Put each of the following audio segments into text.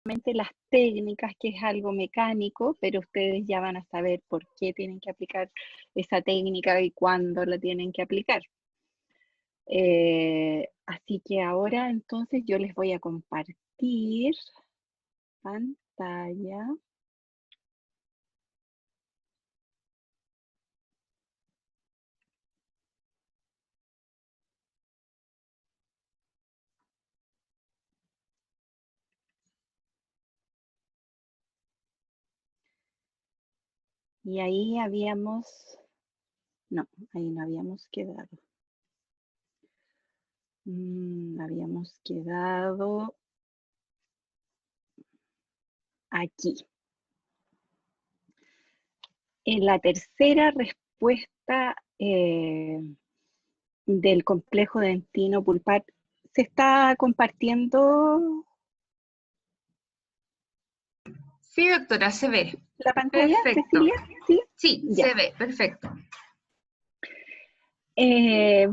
las técnicas, que es algo mecánico, pero ustedes ya van a saber por qué tienen que aplicar esa técnica y cuándo la tienen que aplicar. Así que ahora entonces yo les voy a compartir pantalla. Y ahí habíamos, no, ahí no habíamos quedado. Habíamos quedado aquí. En la tercera respuesta del complejo dentino pulpar, ¿se está compartiendo Sí, doctora, se ve. la pantalla, Perfecto. Cecilia? Sí, Sí, ya. se ve, perfecto.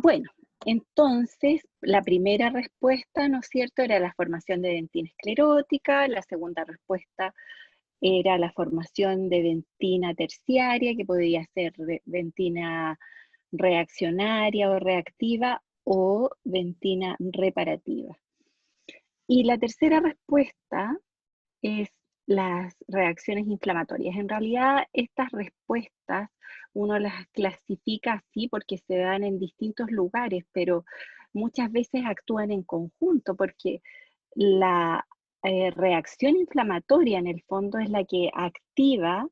Bueno, entonces la primera respuesta, ¿no es cierto?, era la formación de dentina esclerótica. La segunda respuesta era la formación de dentina terciaria, que podría ser dentina reaccionaria o reactiva o dentina reparativa. Y la tercera respuesta es las reacciones inflamatorias. En realidad, estas respuestas uno las clasifica así porque se dan en distintos lugares, pero muchas veces actúan en conjunto porque la reacción inflamatoria en el fondo es la que activa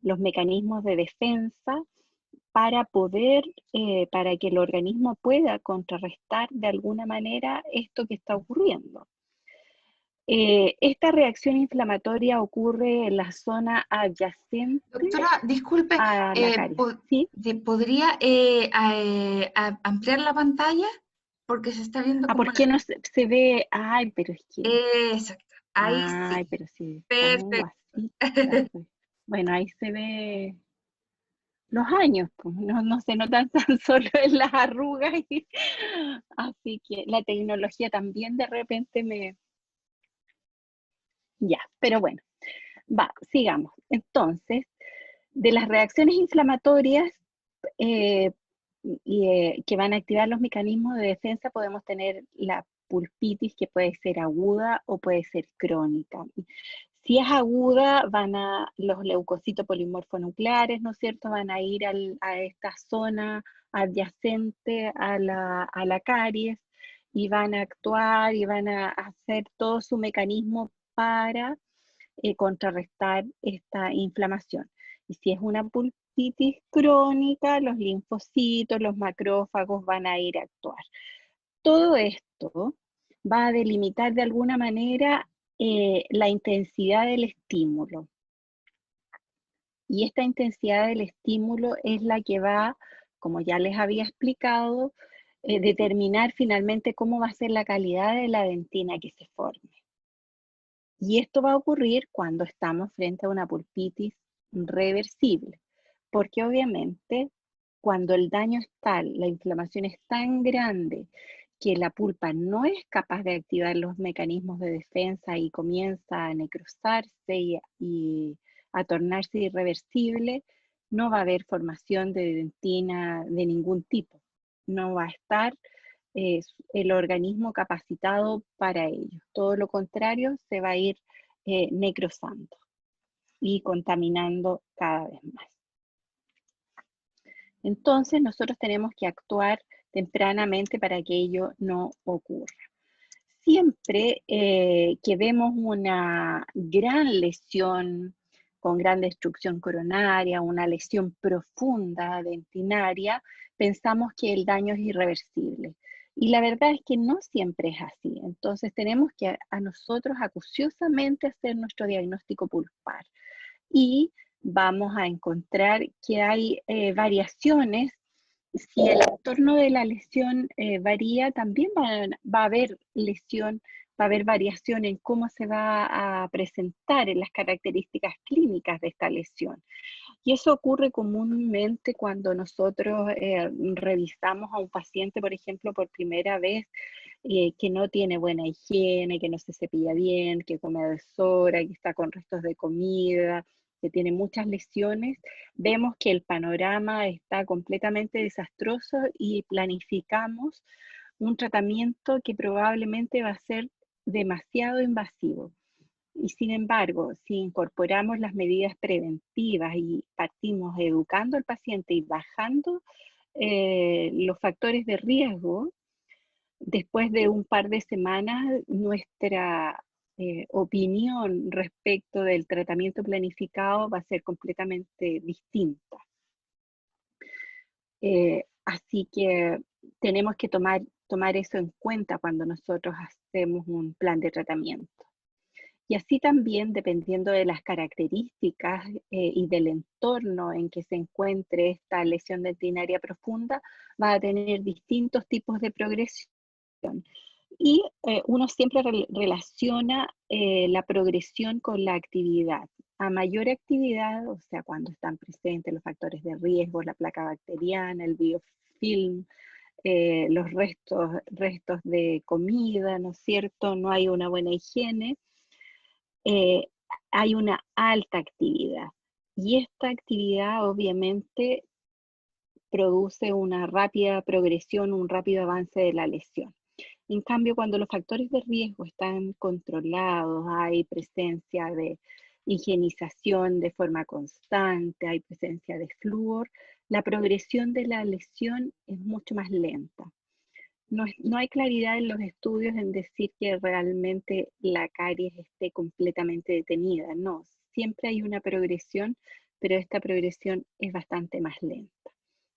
los mecanismos de defensa para poder, para que el organismo pueda contrarrestar de alguna manera esto que está ocurriendo. Esta reacción inflamatoria ocurre en la zona adyacente Doctora, disculpe, a la caries. ¿Sí? ¿podría ampliar la pantalla? Porque se está viendo como... ¿Por qué no se ve? Ay, pero es que... Exacto, ahí Ay, sí. pero sí, está en Perfecto. guasita. Pues. Bueno, ahí se ve los años, pues, no se notan tan solo en las arrugas. Así que la tecnología también de repente me... Ya, pero bueno, sigamos. Entonces, de las reacciones inflamatorias que van a activar los mecanismos de defensa, podemos tener la pulpitis, que puede ser aguda o puede ser crónica. Si es aguda, los leucocitos polimorfonucleares, ¿no es cierto?, van a ir a esta zona adyacente a la caries y van a actuar y van a hacer todo su mecanismo para contrarrestar esta inflamación. Y si es una pulpitis crónica, los linfocitos, los macrófagos van a ir a actuar. Todo esto va a delimitar de alguna manera la intensidad del estímulo. Y esta intensidad del estímulo es la que va, como ya les había explicado, determinar finalmente cómo va a ser la calidad de la dentina que se forme. Y esto va a ocurrir cuando estamos frente a una pulpitis reversible, porque obviamente cuando el daño es tal, la inflamación es tan grande que la pulpa no es capaz de activar los mecanismos de defensa y comienza a necrosarse y a tornarse irreversible, no va a haber formación de dentina de ningún tipo. No va a estar el organismo capacitado para ello. Todo lo contrario, se va a ir necrosando y contaminando cada vez más. Entonces, nosotros tenemos que actuar tempranamente para que ello no ocurra. Siempre que vemos una gran lesión con gran destrucción coronaria, una lesión profunda dentinaria, pensamos que el daño es irreversible. Y la verdad es que no siempre es así. Entonces tenemos que a nosotros acuciosamente hacer nuestro diagnóstico pulpar. Y vamos a encontrar que hay variaciones. Si el entorno de la lesión varía, también va a haber lesión, va a haber variación en cómo se va a presentar en las características clínicas de esta lesión. Y eso ocurre comúnmente cuando nosotros revisamos a un paciente, por ejemplo, por primera vez que no tiene buena higiene, que no se cepilla bien, que come a deshora, que está con restos de comida, que tiene muchas lesiones, vemos que el panorama está completamente desastroso y planificamos un tratamiento que probablemente va a ser demasiado invasivo. Y sin embargo, si incorporamos las medidas preventivas y partimos educando al paciente y bajando los factores de riesgo, después de un par de semanas, nuestra opinión respecto del tratamiento planificado va a ser completamente distinta. Así que tenemos que tomar eso en cuenta cuando nosotros hacemos un plan de tratamiento. Y así también, dependiendo de las características y del entorno en que se encuentre esta lesión dentinaria profunda, va a tener distintos tipos de progresión. Y uno siempre relaciona la progresión con la actividad. A mayor actividad, o sea, cuando están presentes los factores de riesgo, la placa bacteriana, el biofilm, los restos de comida, ¿no es cierto? No hay una buena higiene, hay una alta actividad. Y esta actividad obviamente produce una rápida progresión, un rápido avance de la lesión. En cambio, cuando los factores de riesgo están controlados, hay presencia de higienización de forma constante, hay presencia de flúor, la progresión de la lesión es mucho más lenta. No hay claridad en los estudios en decir que realmente la caries esté completamente detenida, no, siempre hay una progresión, pero esta progresión es bastante más lenta.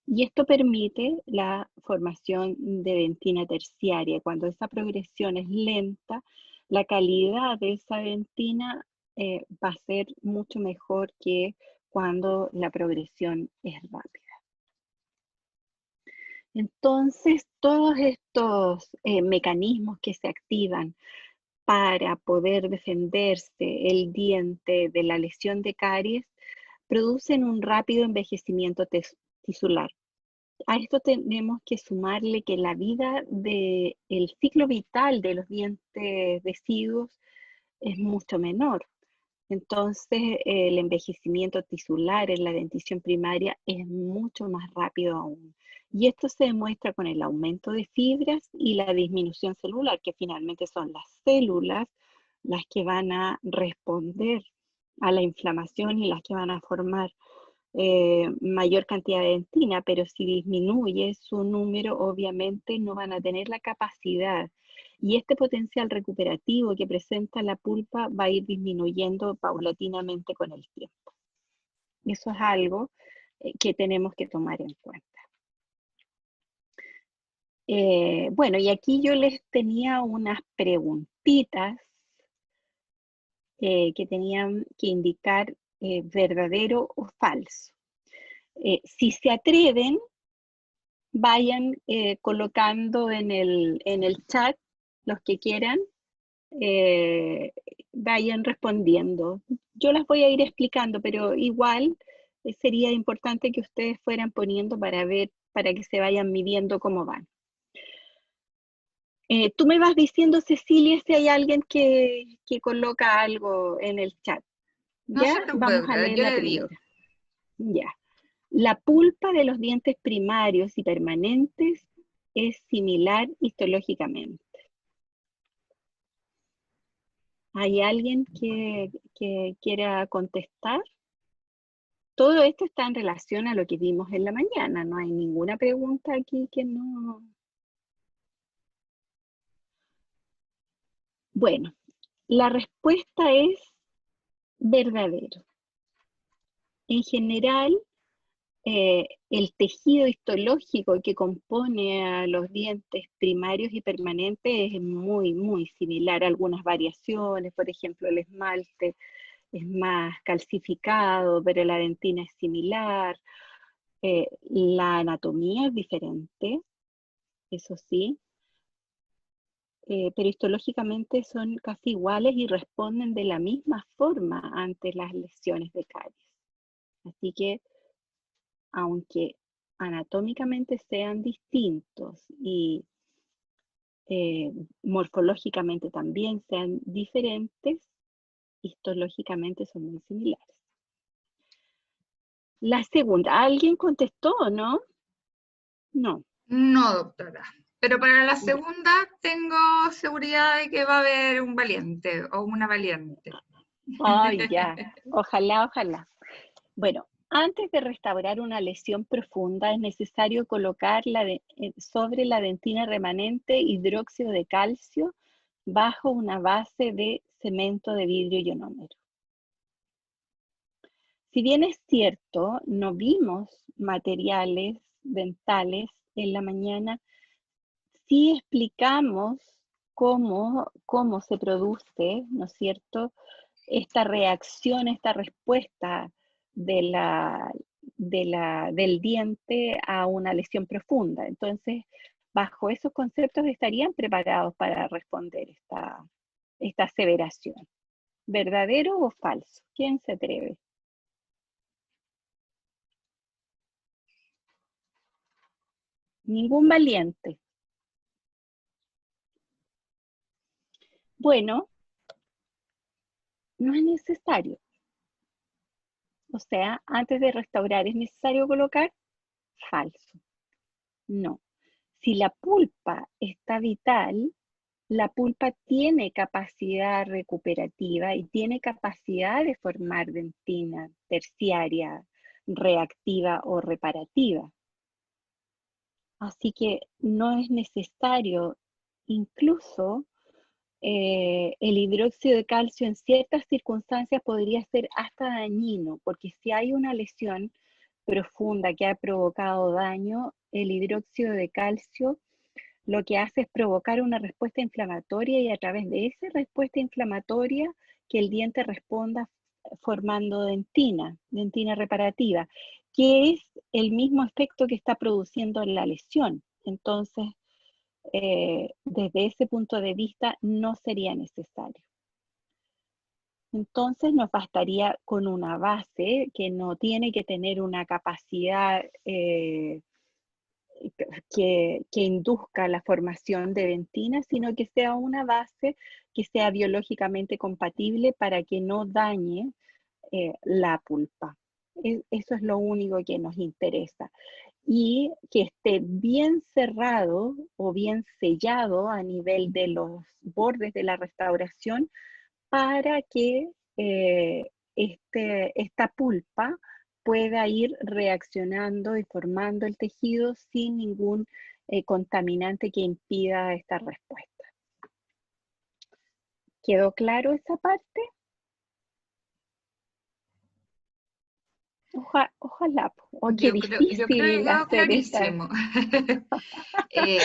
Y esto permite la formación de dentina terciaria. Cuando esa progresión es lenta, la calidad de esa dentina va a ser mucho mejor que cuando la progresión es rápida. Entonces, todos estos mecanismos que se activan para poder defenderse el diente de la lesión de caries producen un rápido envejecimiento tisular. A esto tenemos que sumarle que la vida el ciclo vital de los dientes deciduos es mucho menor. Entonces, el envejecimiento tisular en la dentición primaria es mucho más rápido aún. Y esto se demuestra con el aumento de fibras y la disminución celular, que finalmente son las células las que van a responder a la inflamación y las que van a formar mayor cantidad de dentina, pero si disminuye su número, obviamente no van a tener la capacidad. Y este potencial recuperativo que presenta la pulpa va a ir disminuyendo paulatinamente con el tiempo. Eso es algo que tenemos que tomar en cuenta. Bueno, y aquí yo les tenía unas preguntitas que tenían que indicar verdadero o falso. Si se atreven, vayan colocando en el chat los que quieran, vayan respondiendo. Yo las voy a ir explicando, pero igual sería importante que ustedes fueran poniendo para ver, para que se vayan midiendo cómo van. Tú me vas diciendo, Cecilia, si hay alguien que coloca algo en el chat. No ¿Ya? se preocupe, Vamos a doctora, leer yo la le digo. primera. Ya. La pulpa de los dientes primarios y permanentes es similar histológicamente. ¿Hay alguien que quiera contestar? Todo esto está en relación a lo que vimos en la mañana. No hay ninguna pregunta aquí que no... Bueno, la respuesta es verdadero. En general, el tejido histológico que compone a los dientes primarios y permanentes es muy, muy similar. Algunas variaciones, por ejemplo, el esmalte es más calcificado, pero la dentina es similar. La anatomía es diferente, eso sí, pero histológicamente son casi iguales y responden de la misma forma ante las lesiones de caries. Así que, aunque anatómicamente sean distintos y morfológicamente también sean diferentes, histológicamente son muy similares. La segunda, ¿alguien contestó o no? No. No, doctora. Pero para la Ya. segunda tengo seguridad de que va a haber un valiente o una valiente. Ay, ya. Ojalá, ojalá. Bueno, antes de restaurar una lesión profunda es necesario colocar sobre la dentina remanente hidróxido de calcio bajo una base de cemento de vidrio ionómero. Si bien es cierto, no vimos materiales dentales en la mañana, sí explicamos cómo se produce, ¿no es cierto?, esta reacción, esta respuesta de del diente a una lesión profunda. Entonces, bajo esos conceptos estarían preparados para responder esta aseveración. ¿Verdadero o falso? ¿Quién se atreve? Ningún valiente. Bueno, no es necesario. O sea, antes de restaurar, ¿es necesario colocar? Falso. No. Si la pulpa está vital, la pulpa tiene capacidad recuperativa y tiene capacidad de formar dentina terciaria, reactiva o reparativa. Así que no es necesario, incluso el hidróxido de calcio en ciertas circunstancias podría ser hasta dañino, porque si hay una lesión profunda que ha provocado daño, el hidróxido de calcio lo que hace es provocar una respuesta inflamatoria y a través de esa respuesta inflamatoria que el diente responda formando dentina reparativa, que es el mismo efecto que está produciendo la lesión. Entonces, desde ese punto de vista no sería necesario. Entonces nos bastaría con una base que no tiene que tener una capacidad que induzca la formación de dentina, sino que sea una base que sea biológicamente compatible para que no dañe la pulpa. Eso es lo único que nos interesa. Y que esté bien cerrado o bien sellado a nivel de los bordes de la restauración para que esta pulpa pueda ir reaccionando y formando el tejido sin ningún contaminante que impida esta respuesta. ¿Quedó claro esa parte? Ojalá. Oh, qué Yo creo que difícil quedó hacer esta. clarísimo. Eh,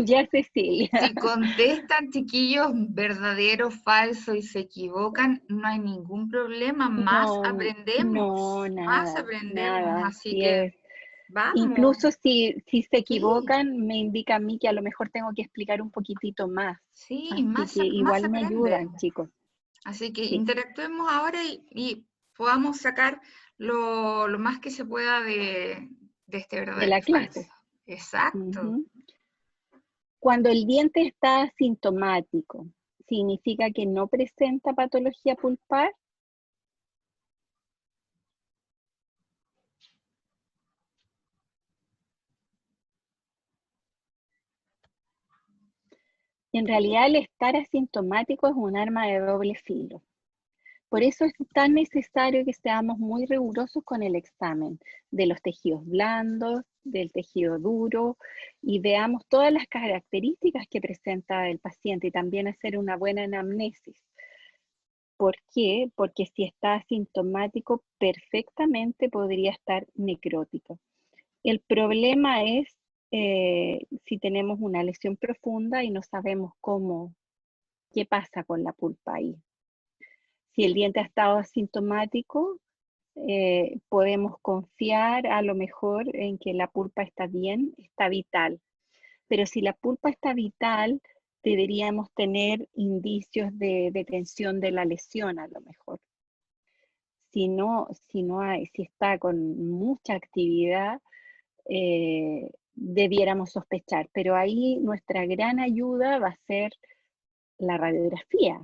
Ya, Cecilia. si contestan, chiquillos, verdadero, falso y se equivocan, no hay ningún problema. No, no, Más nada, aprendemos. nada. Así Así que es. vamos. Incluso si se Sí, equivocan, me indica a mí que a lo mejor tengo que explicar un poquitito más. sí, Así que más igual me ayudan, aprenden. chicos. Así que Sí, interactuemos ahora y podamos sacar lo más que se pueda de este de verdadero la y falso. clase. Exacto. Ujú. Cuando el diente está asintomático, ¿significa que no presenta patología pulpar? En realidad, el estar asintomático es un arma de doble filo. Por eso es tan necesario que seamos muy rigurosos con el examen de los tejidos blandos, del tejido duro, y veamos todas las características que presenta el paciente y también hacer una buena anamnesis. ¿Por qué? Porque si está asintomático, perfectamente podría estar necrótico. El problema es si tenemos una lesión profunda y no sabemos qué pasa con la pulpa ahí. Si el diente ha estado asintomático, podemos confiar a lo mejor en que la pulpa está bien, está vital. Pero si la pulpa está vital, deberíamos tener indicios de tensión de la lesión a lo mejor. Si está con mucha actividad, debiéramos sospechar, pero ahí nuestra gran ayuda va a ser la radiografía,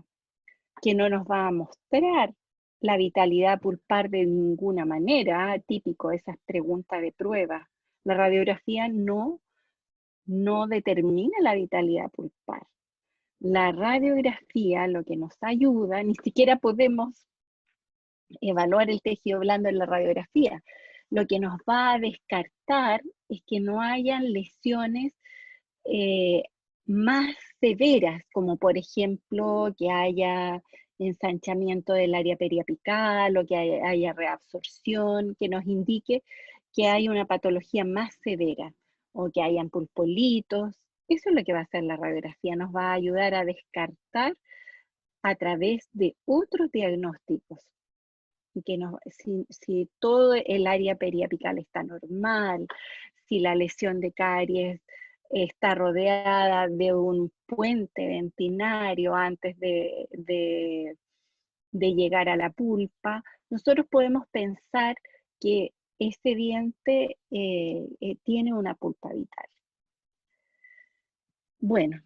que no nos va a mostrar la vitalidad pulpar de ninguna manera, típico esas preguntas de prueba. La radiografía no determina la vitalidad pulpar. La radiografía lo que nos ayuda, ni siquiera podemos evaluar el tejido blando en la radiografía. Lo que nos va a descartar es que no hayan lesiones más severas, como por ejemplo que haya ensanchamiento del área periapical o que haya reabsorción, que nos indique que hay una patología más severa o que hayan pulpolitos. Eso es lo que va a hacer la radiografía, nos va a ayudar a descartar a través de otros diagnósticos. Y que si todo el área periapical está normal, si la lesión de caries está rodeada de un puente dentinario antes de llegar a la pulpa, nosotros podemos pensar que ese diente tiene una pulpa vital. Bueno,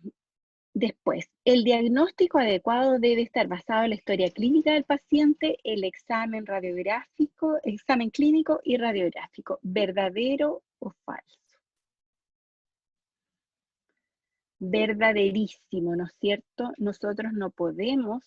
después, el diagnóstico adecuado debe estar basado en la historia clínica del paciente, el examen radiográfico, examen clínico y radiográfico, verdadero o falso. Verdaderísimo, ¿no es cierto? Nosotros no podemos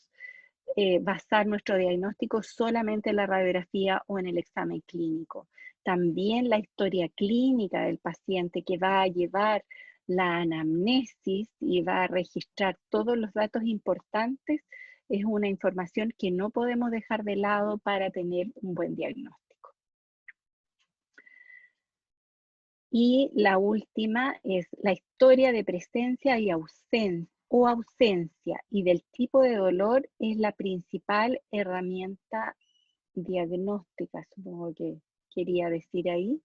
basar nuestro diagnóstico solamente en la radiografía o en el examen clínico. También la historia clínica del paciente que va a llevar la anamnesis y va a registrar todos los datos importantes es una información que no podemos dejar de lado para tener un buen diagnóstico. Y la última es la historia de presencia y ausencia y del tipo de dolor es la principal herramienta diagnóstica, supongo que quería decir ahí.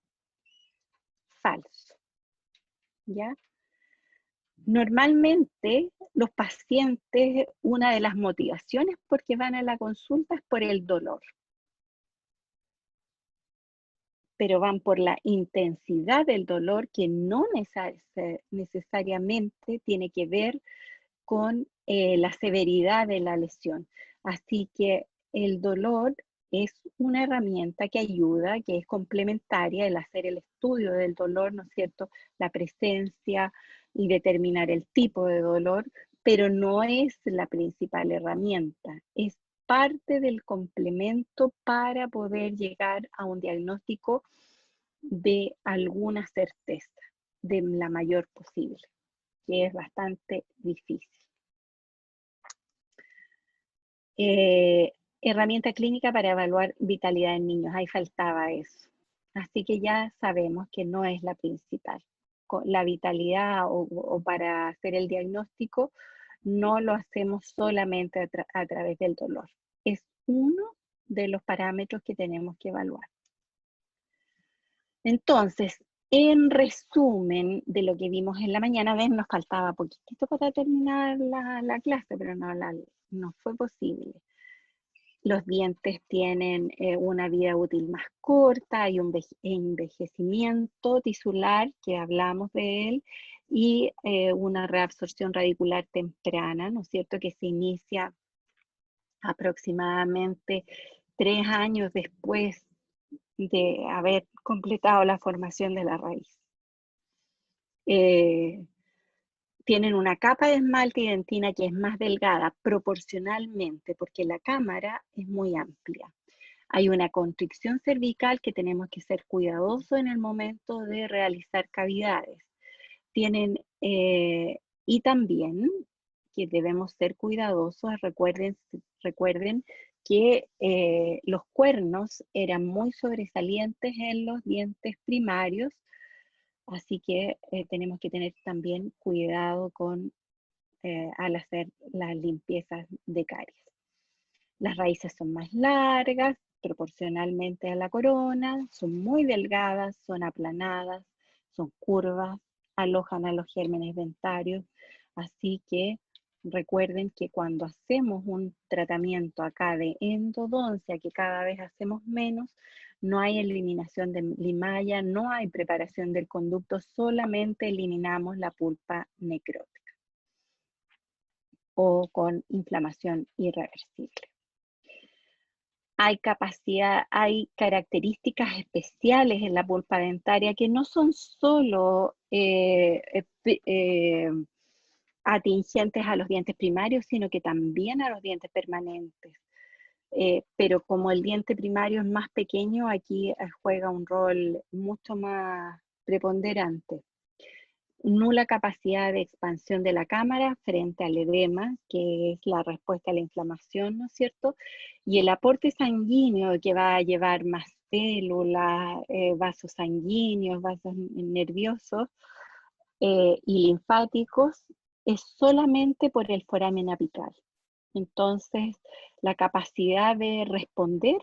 Falso, ¿ya? Normalmente los pacientes, una de las motivaciones por que van a la consulta es por el dolor, pero van por la intensidad del dolor que no necesariamente tiene que ver con la severidad de la lesión. Así que el dolor es una herramienta que ayuda, que es complementaria, el hacer el estudio del dolor, ¿no es cierto? La presencia y determinar el tipo de dolor, pero no es la principal herramienta, es parte del complemento para poder llegar a un diagnóstico de alguna certeza, de la mayor posible, que es bastante difícil. Herramienta clínica para evaluar vitalidad en niños, ahí faltaba eso. Así que ya sabemos que no es la principal. La vitalidad o para hacer el diagnóstico no lo hacemos solamente a través del dolor. Es uno de los parámetros que tenemos que evaluar. Entonces, en resumen de lo que vimos en la mañana, ven, nos faltaba poquitito para terminar la clase, pero no fue posible. Los dientes tienen una vida útil más corta, hay un envejecimiento tisular, que hablamos de él, y una reabsorción radicular temprana, ¿no es cierto?, que se inicia aproximadamente 3 años después de haber completado la formación de la raíz. Tienen una capa de esmalte y dentina que es más delgada proporcionalmente porque la cámara es muy amplia. Hay una constricción cervical que tenemos que ser cuidadosos en el momento de realizar cavidades. Y también que debemos ser cuidadosos, recuerden que los cuernos eran muy sobresalientes en los dientes primarios, así que tenemos que tener también cuidado al hacer las limpiezas de caries. Las raíces son más largas, proporcionalmente a la corona, son muy delgadas, son aplanadas, son curvas, alojan a los gérmenes dentarios, así que recuerden que cuando hacemos un tratamiento acá de endodoncia, que cada vez hacemos menos, No hay eliminación de limalla, no hay preparación del conducto, solamente eliminamos la pulpa necrótica o con inflamación irreversible. Hay características especiales en la pulpa dentaria que no son solo atingentes a los dientes primarios, sino que también a los dientes permanentes. Pero como el diente primario es más pequeño, aquí juega un rol mucho más preponderante. Nula capacidad de expansión de la cámara frente al edema, que es la respuesta a la inflamación, ¿no es cierto? Y el aporte sanguíneo que va a llevar más células, vasos sanguíneos, vasos nerviosos y linfáticos, es solamente por el foramen apical. Entonces, la capacidad de responder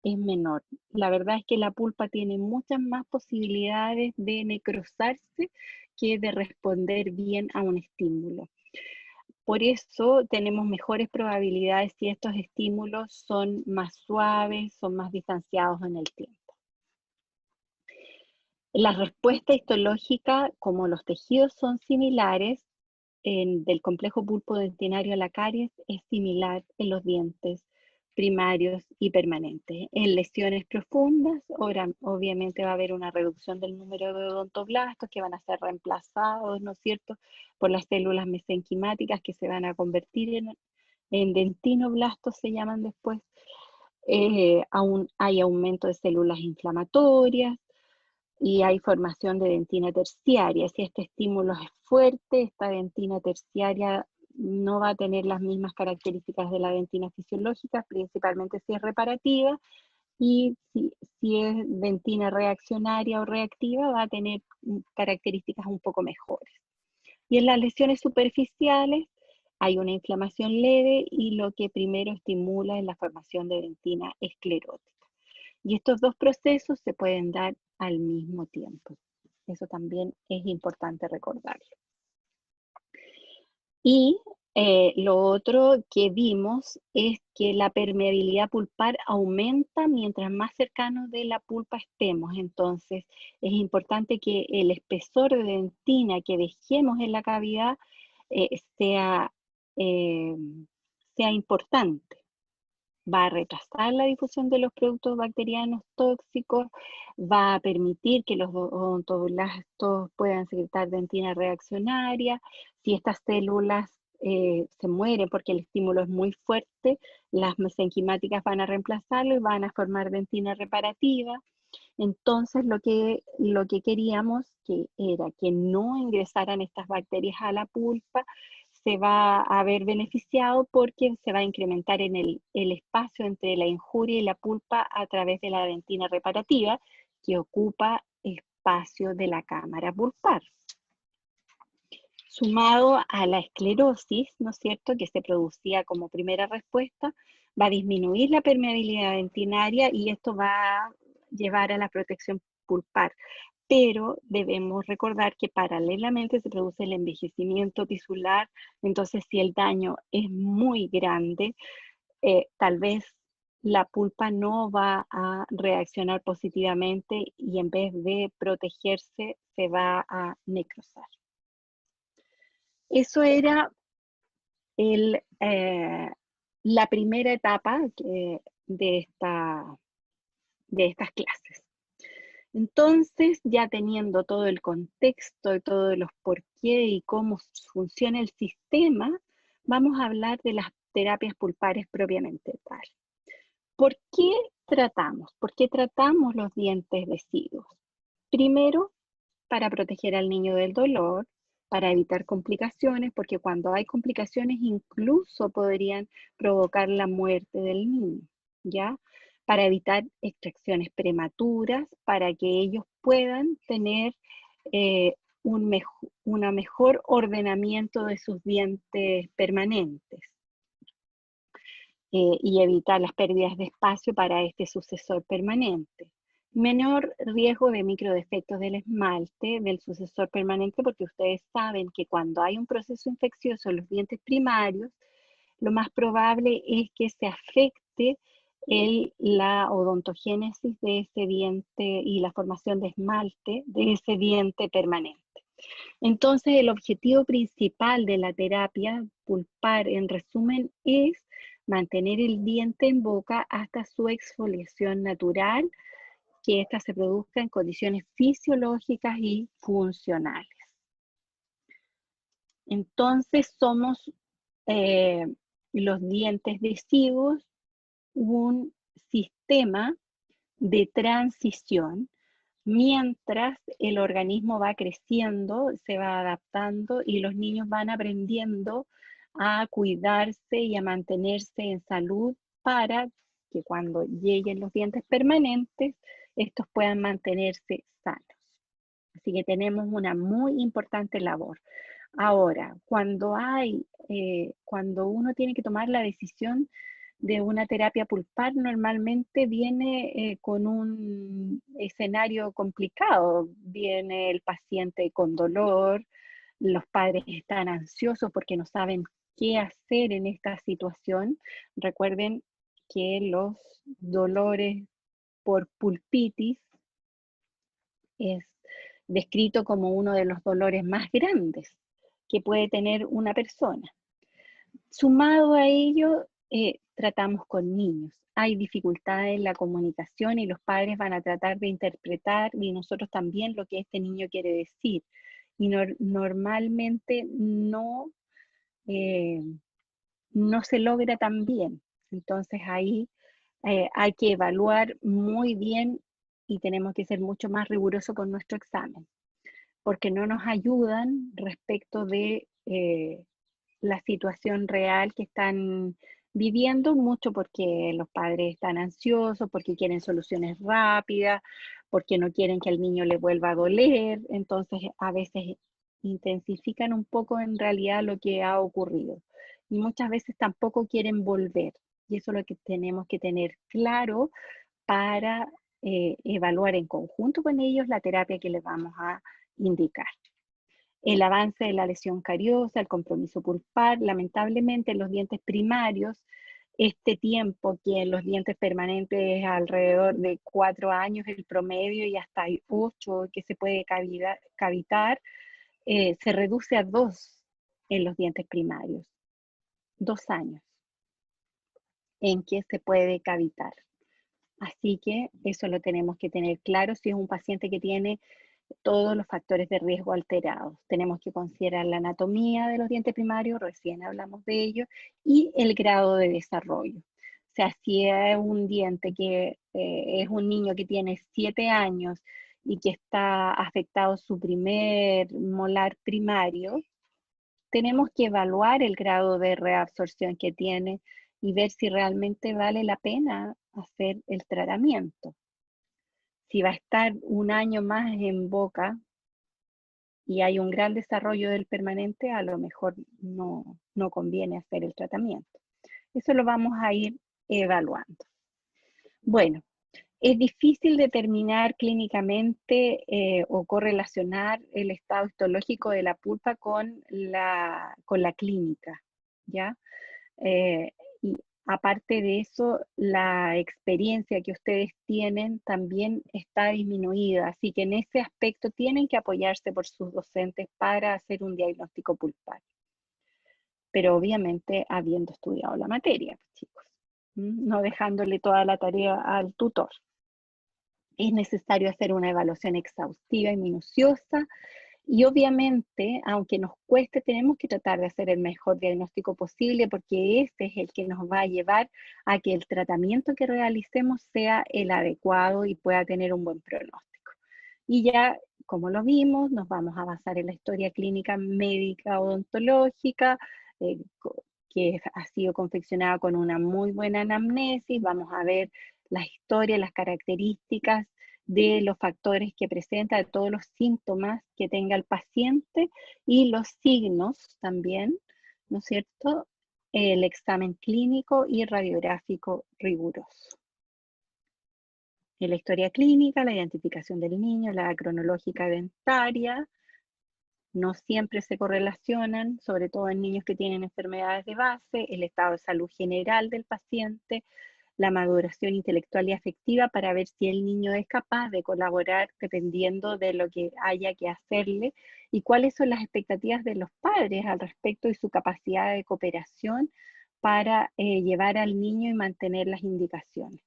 es menor. La verdad es que la pulpa tiene muchas más posibilidades de necrosarse que de responder bien a un estímulo. Por eso tenemos mejores probabilidades si estos estímulos son más suaves, son más distanciados en el tiempo. La respuesta histológica, como los tejidos son similares, del complejo pulpo-dentinario a la caries es similar en los dientes primarios y permanentes. En lesiones profundas, obviamente va a haber una reducción del número de odontoblastos que van a ser reemplazados, ¿no es cierto?, por las células mesenquimáticas que se van a convertir en dentinoblastos, se llaman después. Aún hay aumento de células inflamatorias, y hay formación de dentina terciaria. Si este estímulo es fuerte, esta dentina terciaria no va a tener las mismas características de la dentina fisiológica, principalmente si es reparativa, y si es dentina reaccionaria o reactiva, va a tener características un poco mejores. Y en las lesiones superficiales hay una inflamación leve y lo que primero estimula es la formación de dentina esclerótica. Y estos dos procesos se pueden dar al mismo tiempo. Eso también es importante recordarlo. Y lo otro que vimos es que la permeabilidad pulpar aumenta mientras más cercanos de la pulpa estemos. Entonces, es importante que el espesor de dentina que dejemos en la cavidad sea importante. Va a retrasar la difusión de los productos bacterianos tóxicos, va a permitir que los odontoblastos puedan secretar dentina reaccionaria. Si estas células se mueren porque el estímulo es muy fuerte, las mesenquimáticas van a reemplazarlo y van a formar dentina reparativa. Entonces, lo que queríamos era que no ingresaran estas bacterias a la pulpa, se va a ver beneficiado porque se va a incrementar en el espacio entre la injuria y la pulpa a través de la dentina reparativa, que ocupa espacio de la cámara pulpar. Sumado a la esclerosis, ¿no es cierto?, que se producía como primera respuesta, va a disminuir la permeabilidad dentinaria y esto va a llevar a la protección pulpar. Pero debemos recordar que paralelamente se produce el envejecimiento tisular, entonces si el daño es muy grande, tal vez la pulpa no va a reaccionar positivamente y en vez de protegerse, se va a necrosar. Eso era la primera etapa de estas clases. Entonces, ya teniendo todo el contexto y todos los por qué y cómo funciona el sistema, vamos a hablar de las terapias pulpares propiamente tal. ¿Por qué tratamos? ¿Por qué tratamos los dientes deciduos? Primero, para proteger al niño del dolor, para evitar complicaciones, porque cuando hay complicaciones incluso podrían provocar la muerte del niño, ¿ya? Para evitar extracciones prematuras, para que ellos puedan tener un mejor ordenamiento de sus dientes permanentes y evitar las pérdidas de espacio para este sucesor permanente. Menor riesgo de microdefectos del esmalte del sucesor permanente, porque ustedes saben que cuando hay un proceso infeccioso en los dientes primarios, lo más probable es que se afecte la odontogénesis de ese diente y la formación de esmalte de ese diente permanente. Entonces, el objetivo principal de la terapia pulpar, en resumen, es mantener el diente en boca hasta su exfoliación natural, que ésta se produzca en condiciones fisiológicas y funcionales. Entonces, somos los dientes deciduos un sistema de transición mientras el organismo va creciendo, se va adaptando y los niños van aprendiendo a cuidarse y a mantenerse en salud para que cuando lleguen los dientes permanentes, estos puedan mantenerse sanos. Así que tenemos una muy importante labor. Ahora, cuando uno tiene que tomar la decisión de una terapia pulpar, normalmente viene con un escenario complicado. Viene el paciente con dolor, los padres están ansiosos porque no saben qué hacer en esta situación. Recuerden que los dolores por pulpitis es descrito como uno de los dolores más grandes que puede tener una persona. Sumado a ello, tratamos con niños. Hay dificultades en la comunicación y los padres van a tratar de interpretar y nosotros también lo que este niño quiere decir. Y normalmente no se logra tan bien. Entonces ahí hay que evaluar muy bien y tenemos que ser mucho más rigurosos con nuestro examen, porque no nos ayudan respecto de la situación real que están viviendo, mucho porque los padres están ansiosos, porque quieren soluciones rápidas, porque no quieren que al niño le vuelva a doler, entonces a veces intensifican un poco en realidad lo que ha ocurrido. Y muchas veces tampoco quieren volver. Y eso es lo que tenemos que tener claro para evaluar en conjunto con ellos la terapia que les vamos a indicar. El avance de la lesión cariosa, el compromiso pulpar, lamentablemente en los dientes primarios, este tiempo que en los dientes permanentes es alrededor de 4 años el promedio y hasta hay 8 que se puede cavitar, se reduce a 2 en los dientes primarios, 2 años en que se puede cavitar. Así que eso lo tenemos que tener claro si es un paciente que tiene todos los factores de riesgo alterados. Tenemos que considerar la anatomía de los dientes primarios, recién hablamos de ello, y el grado de desarrollo. O sea, si es un diente que es un niño que tiene 7 años y que está afectado su primer molar primario, tenemos que evaluar el grado de reabsorción que tiene y ver si realmente vale la pena hacer el tratamiento. Si va a estar un año más en boca y hay un gran desarrollo del permanente, a lo mejor no conviene hacer el tratamiento. Eso lo vamos a ir evaluando. Bueno, es difícil determinar clínicamente o correlacionar el estado histológico de la pulpa con la clínica, ¿ya? Y aparte de eso, la experiencia que ustedes tienen también está disminuida, así que en ese aspecto tienen que apoyarse por sus docentes para hacer un diagnóstico pulpar. Pero obviamente habiendo estudiado la materia, chicos, no dejándole toda la tarea al tutor. Es necesario hacer una evaluación exhaustiva y minuciosa. Y obviamente, aunque nos cueste, tenemos que tratar de hacer el mejor diagnóstico posible porque este es el que nos va a llevar a que el tratamiento que realicemos sea el adecuado y pueda tener un buen pronóstico. Y ya, como lo vimos, nos vamos a basar en la historia clínica médica odontológica, eh, que ha sido confeccionada con una muy buena anamnesis. Vamos a ver la historia, las características de los factores que presenta, de todos los síntomas que tenga el paciente y los signos también, ¿no es cierto? El examen clínico y radiográfico riguroso. En la historia clínica, la identificación del niño, la cronológica dentaria, no siempre se correlacionan, sobre todo en niños que tienen enfermedades de base, el estado de salud general del paciente, la maduración intelectual y afectiva para ver si el niño es capaz de colaborar dependiendo de lo que haya que hacerle y cuáles son las expectativas de los padres al respecto y su capacidad de cooperación para llevar al niño y mantener las indicaciones.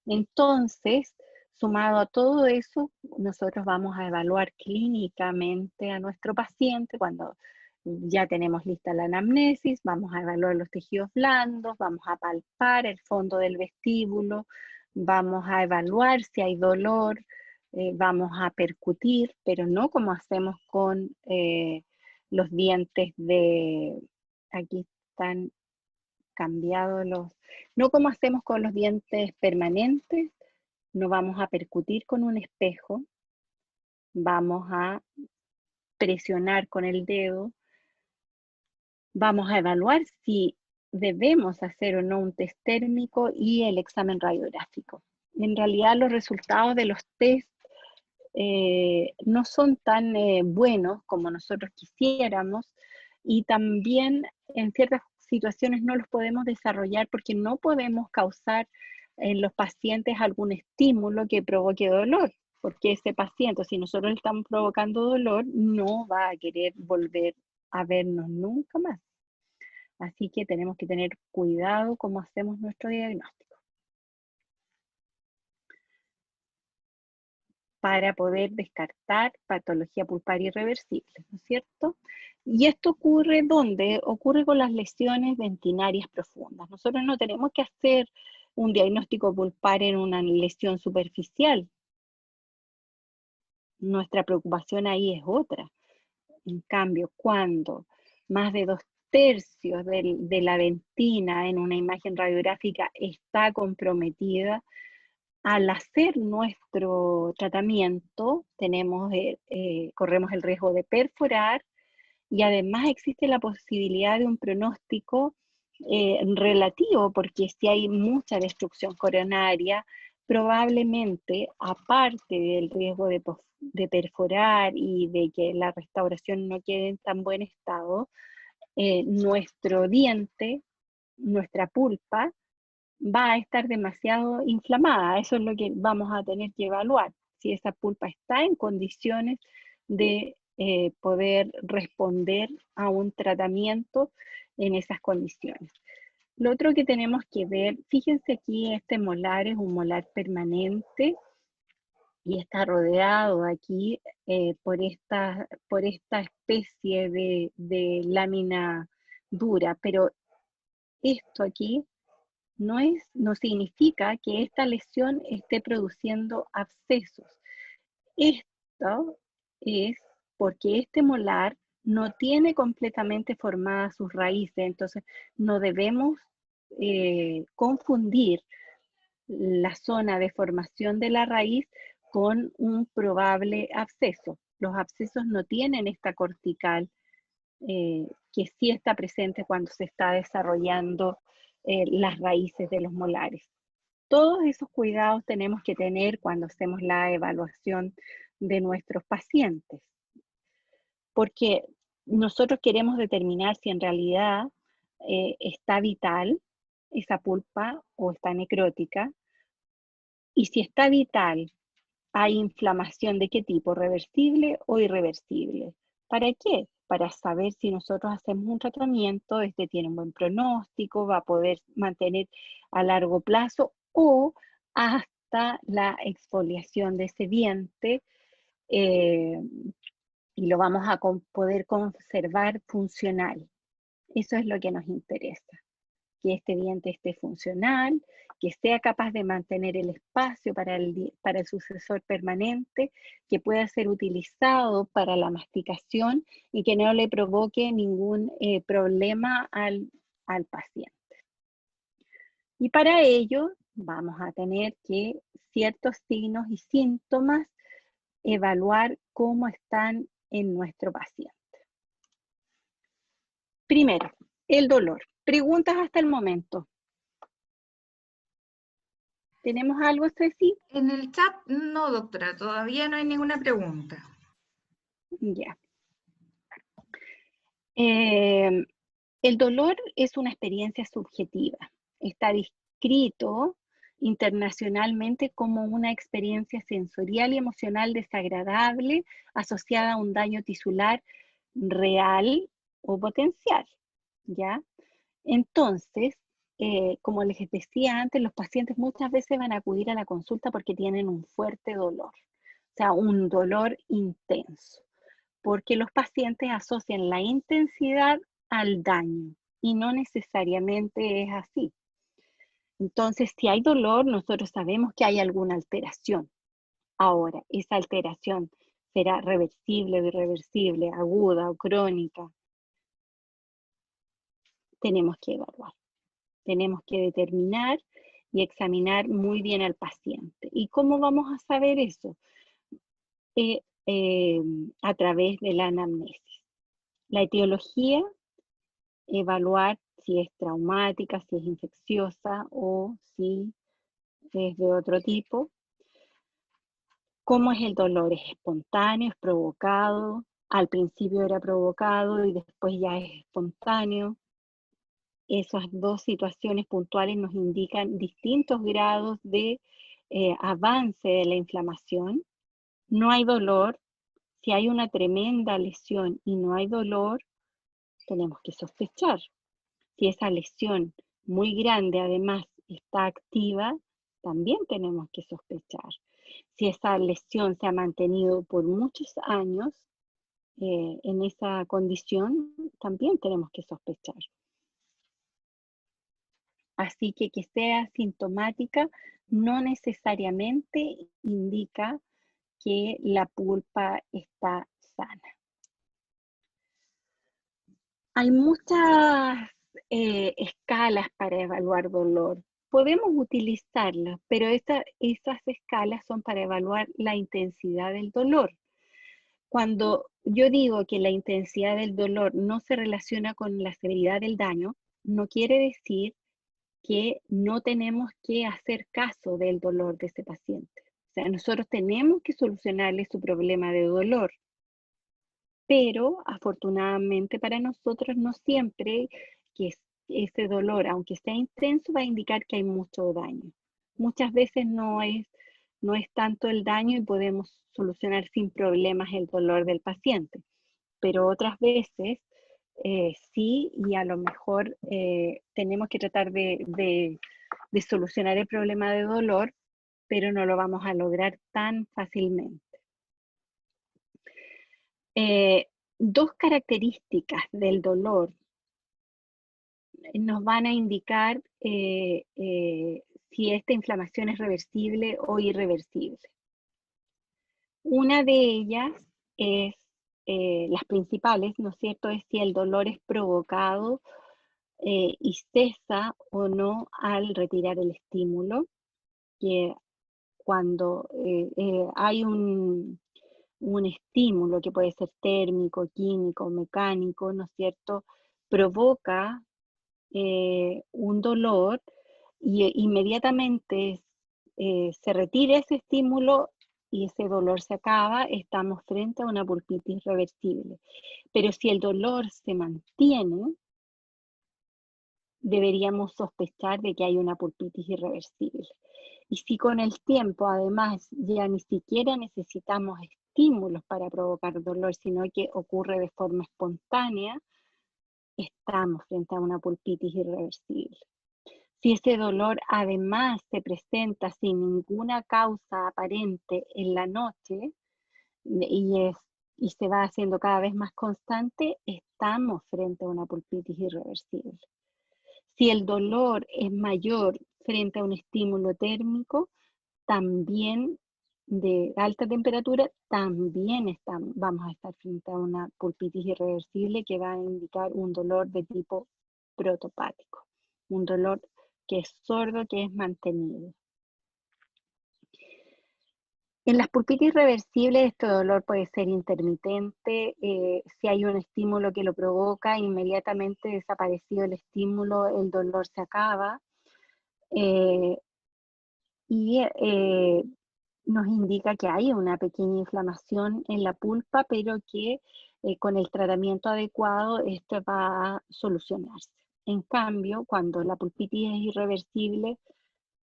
Entonces, sumado a todo eso, nosotros vamos a evaluar clínicamente a nuestro paciente cuando ya tenemos lista la anamnesis, vamos a evaluar los tejidos blandos, vamos a palpar el fondo del vestíbulo, vamos a evaluar si hay dolor, vamos a percutir, pero no como hacemos con los dientes de, aquí están cambiados no como hacemos con los dientes permanentes, no vamos a percutir con un espejo, vamos a presionar con el dedo, vamos a evaluar si debemos hacer o no un test térmico y el examen radiográfico. En realidad los resultados de los test no son tan buenos como nosotros quisiéramos y también en ciertas situaciones no los podemos desarrollar porque no podemos causar en los pacientes algún estímulo que provoque dolor, porque ese paciente, si nosotros le estamos provocando dolor, no va a querer volver a vernos nunca más. Así que tenemos que tener cuidado cómo hacemos nuestro diagnóstico para poder descartar patología pulpar irreversible, ¿no es cierto? Y esto ocurre ¿dónde? Ocurre con las lesiones dentinarias profundas. Nosotros no tenemos que hacer un diagnóstico pulpar en una lesión superficial. Nuestra preocupación ahí es otra. En cambio, cuando más de 2/3 de la dentina en una imagen radiográfica está comprometida, al hacer nuestro tratamiento corremos el riesgo de perforar y además existe la posibilidad de un pronóstico relativo, porque si hay mucha destrucción coronaria, probablemente, aparte del riesgo de perforar y de que la restauración no quede en tan buen estado, nuestro diente, nuestra pulpa, va a estar demasiado inflamada. Eso es lo que vamos a tener que evaluar, si esa pulpa está en condiciones de poder responder a un tratamiento en esas condiciones. Lo otro que tenemos que ver, fíjense aquí, este molar es un molar permanente y está rodeado aquí por esta especie de lámina dura, pero esto aquí no significa que esta lesión esté produciendo abscesos. Esto es porque este molar no tiene completamente formadas sus raíces, entonces no debemos confundir la zona de formación de la raíz con un probable absceso. Los abscesos no tienen esta cortical que sí está presente cuando se está desarrollando las raíces de los molares. Todos esos cuidados tenemos que tener cuando hacemos la evaluación de nuestros pacientes, porque nosotros queremos determinar si en realidad está vital esa pulpa o está necrótica, y si está vital, ¿hay inflamación de qué tipo? ¿Reversible o irreversible? ¿Para qué? Para saber si nosotros hacemos un tratamiento, este tiene un buen pronóstico, va a poder mantener a largo plazo o hasta la exfoliación de ese diente y lo vamos a poder conservar funcional. Eso es lo que nos interesa, que este diente esté funcional, que sea capaz de mantener el espacio para el sucesor permanente, que pueda ser utilizado para la masticación y que no le provoque ningún problema al paciente. Y para ello vamos a tener que ciertos signos y síntomas evaluar cómo están en nuestro paciente. Primero, el dolor. Preguntas hasta el momento. ¿Tenemos algo, Ceci? En el chat, no, doctora, todavía no hay ninguna pregunta. Ya. El dolor es una experiencia subjetiva. está descrito internacionalmente como una experiencia sensorial y emocional desagradable asociada a un daño tisular real o potencial, ¿ya? Entonces, como les decía antes, los pacientes muchas veces van a acudir a la consulta porque tienen un fuerte dolor, o sea, un dolor intenso, porque los pacientes asocian la intensidad al daño y no necesariamente es así. Entonces, si hay dolor, nosotros sabemos que hay alguna alteración. Ahora, esa alteración será reversible o irreversible, aguda o crónica, tenemos que evaluar. Tenemos que determinar y examinar muy bien al paciente. ¿Y cómo vamos a saber eso? A través de la anamnesis. La etiología, evaluar si es traumática, si es infecciosa o si es de otro tipo. ¿Cómo es el dolor? ¿Es espontáneo? ¿Es provocado? Al principio era provocado y después ya es espontáneo. Esas dos situaciones puntuales nos indican distintos grados de avance de la inflamación. No hay dolor. Si hay una tremenda lesión y no hay dolor, tenemos que sospechar. Si esa lesión muy grande además está activa, también tenemos que sospechar. Si esa lesión se ha mantenido por muchos años en esa condición, también tenemos que sospechar. Así que sea sintomática no necesariamente indica que la pulpa está sana. Hay muchas escalas para evaluar dolor. Podemos utilizarlas, pero esas escalas son para evaluar la intensidad del dolor. Cuando yo digo que la intensidad del dolor no se relaciona con la severidad del daño, no quiere decir que no tenemos que hacer caso del dolor de ese paciente. O sea, nosotros tenemos que solucionarle su problema de dolor, pero afortunadamente para nosotros no siempre que ese dolor, aunque sea intenso, va a indicar que hay mucho daño. Muchas veces no es tanto el daño y podemos solucionar sin problemas el dolor del paciente, pero otras veces sí, y a lo mejor tenemos que tratar de solucionar el problema de dolor, pero no lo vamos a lograr tan fácilmente. Dos características del dolor nos van a indicar si esta inflamación es reversible o irreversible. Una de ellas es, las principales, ¿no es cierto?, es si el dolor es provocado y cesa o no al retirar el estímulo, que cuando hay un estímulo que puede ser térmico, químico, mecánico, ¿no es cierto?, provoca un dolor y inmediatamente se retira ese estímulo y ese dolor se acaba, estamos frente a una pulpitis reversible. Pero si el dolor se mantiene, deberíamos sospechar de que hay una pulpitis irreversible. Y si con el tiempo, además, ya ni siquiera necesitamos estímulos para provocar dolor, sino que ocurre de forma espontánea, estamos frente a una pulpitis irreversible. Si ese dolor además se presenta sin ninguna causa aparente en la noche y se va haciendo cada vez más constante, estamos frente a una pulpitis irreversible. Si el dolor es mayor frente a un estímulo térmico, también de alta temperatura, también vamos a estar frente a una pulpitis irreversible que va a indicar un dolor de tipo protopático, un dolor que es sordo, que es mantenido. En las pulpitis reversibles este dolor puede ser intermitente, si hay un estímulo que lo provoca, inmediatamente desaparecido el estímulo, el dolor se acaba y nos indica que hay una pequeña inflamación en la pulpa, pero que con el tratamiento adecuado esto va a solucionarse. En cambio, cuando la pulpitis es irreversible,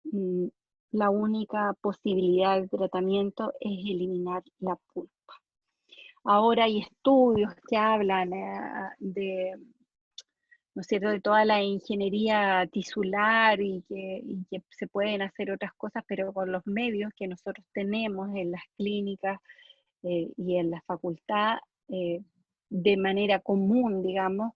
mm, la única posibilidad de tratamiento es eliminar la pulpa. Ahora hay estudios que hablan de, ¿no es cierto?, de toda la ingeniería tisular y que se pueden hacer otras cosas, pero con los medios que nosotros tenemos en las clínicas y en la facultad, de manera común, digamos,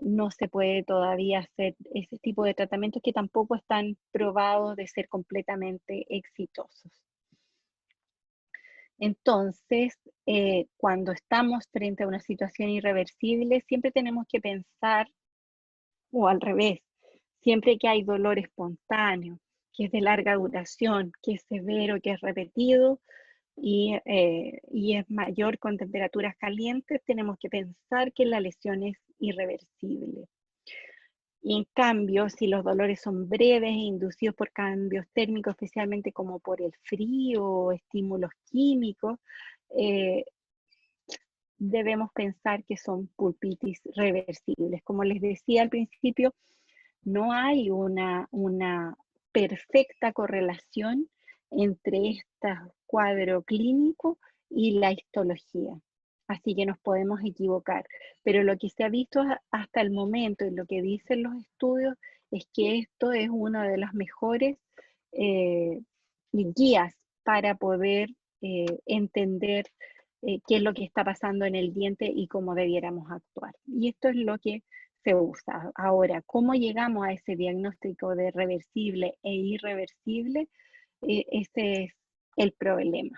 no se puede todavía hacer ese tipo de tratamientos que tampoco están probados de ser completamente exitosos. Entonces, cuando estamos frente a una situación irreversible, siempre tenemos que pensar, o al revés, siempre que hay dolor espontáneo, que es de larga duración, que es severo, que es repetido, y es mayor con temperaturas calientes, tenemos que pensar que la lesión es irreversible. Y en cambio, si los dolores son breves e inducidos por cambios térmicos, especialmente como por el frío o estímulos químicos, eh, debemos pensar que son pulpitis reversibles. Como les decía al principio, no hay una perfecta correlación entre este cuadro clínico y la histología. Así que nos podemos equivocar. Pero lo que se ha visto hasta el momento y lo que dicen los estudios es que esto es una de las mejores guías para poder entender qué es lo que está pasando en el diente y cómo debiéramos actuar. Y esto es lo que se usa. Ahora, ¿cómo llegamos a ese diagnóstico de reversible e irreversible? Ese es el problema.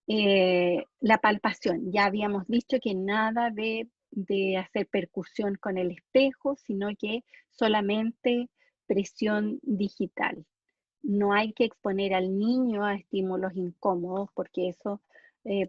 La palpación. Ya habíamos dicho que nada de hacer percusión con el espejo, sino que solamente presión digital. No hay que exponer al niño a estímulos incómodos porque eso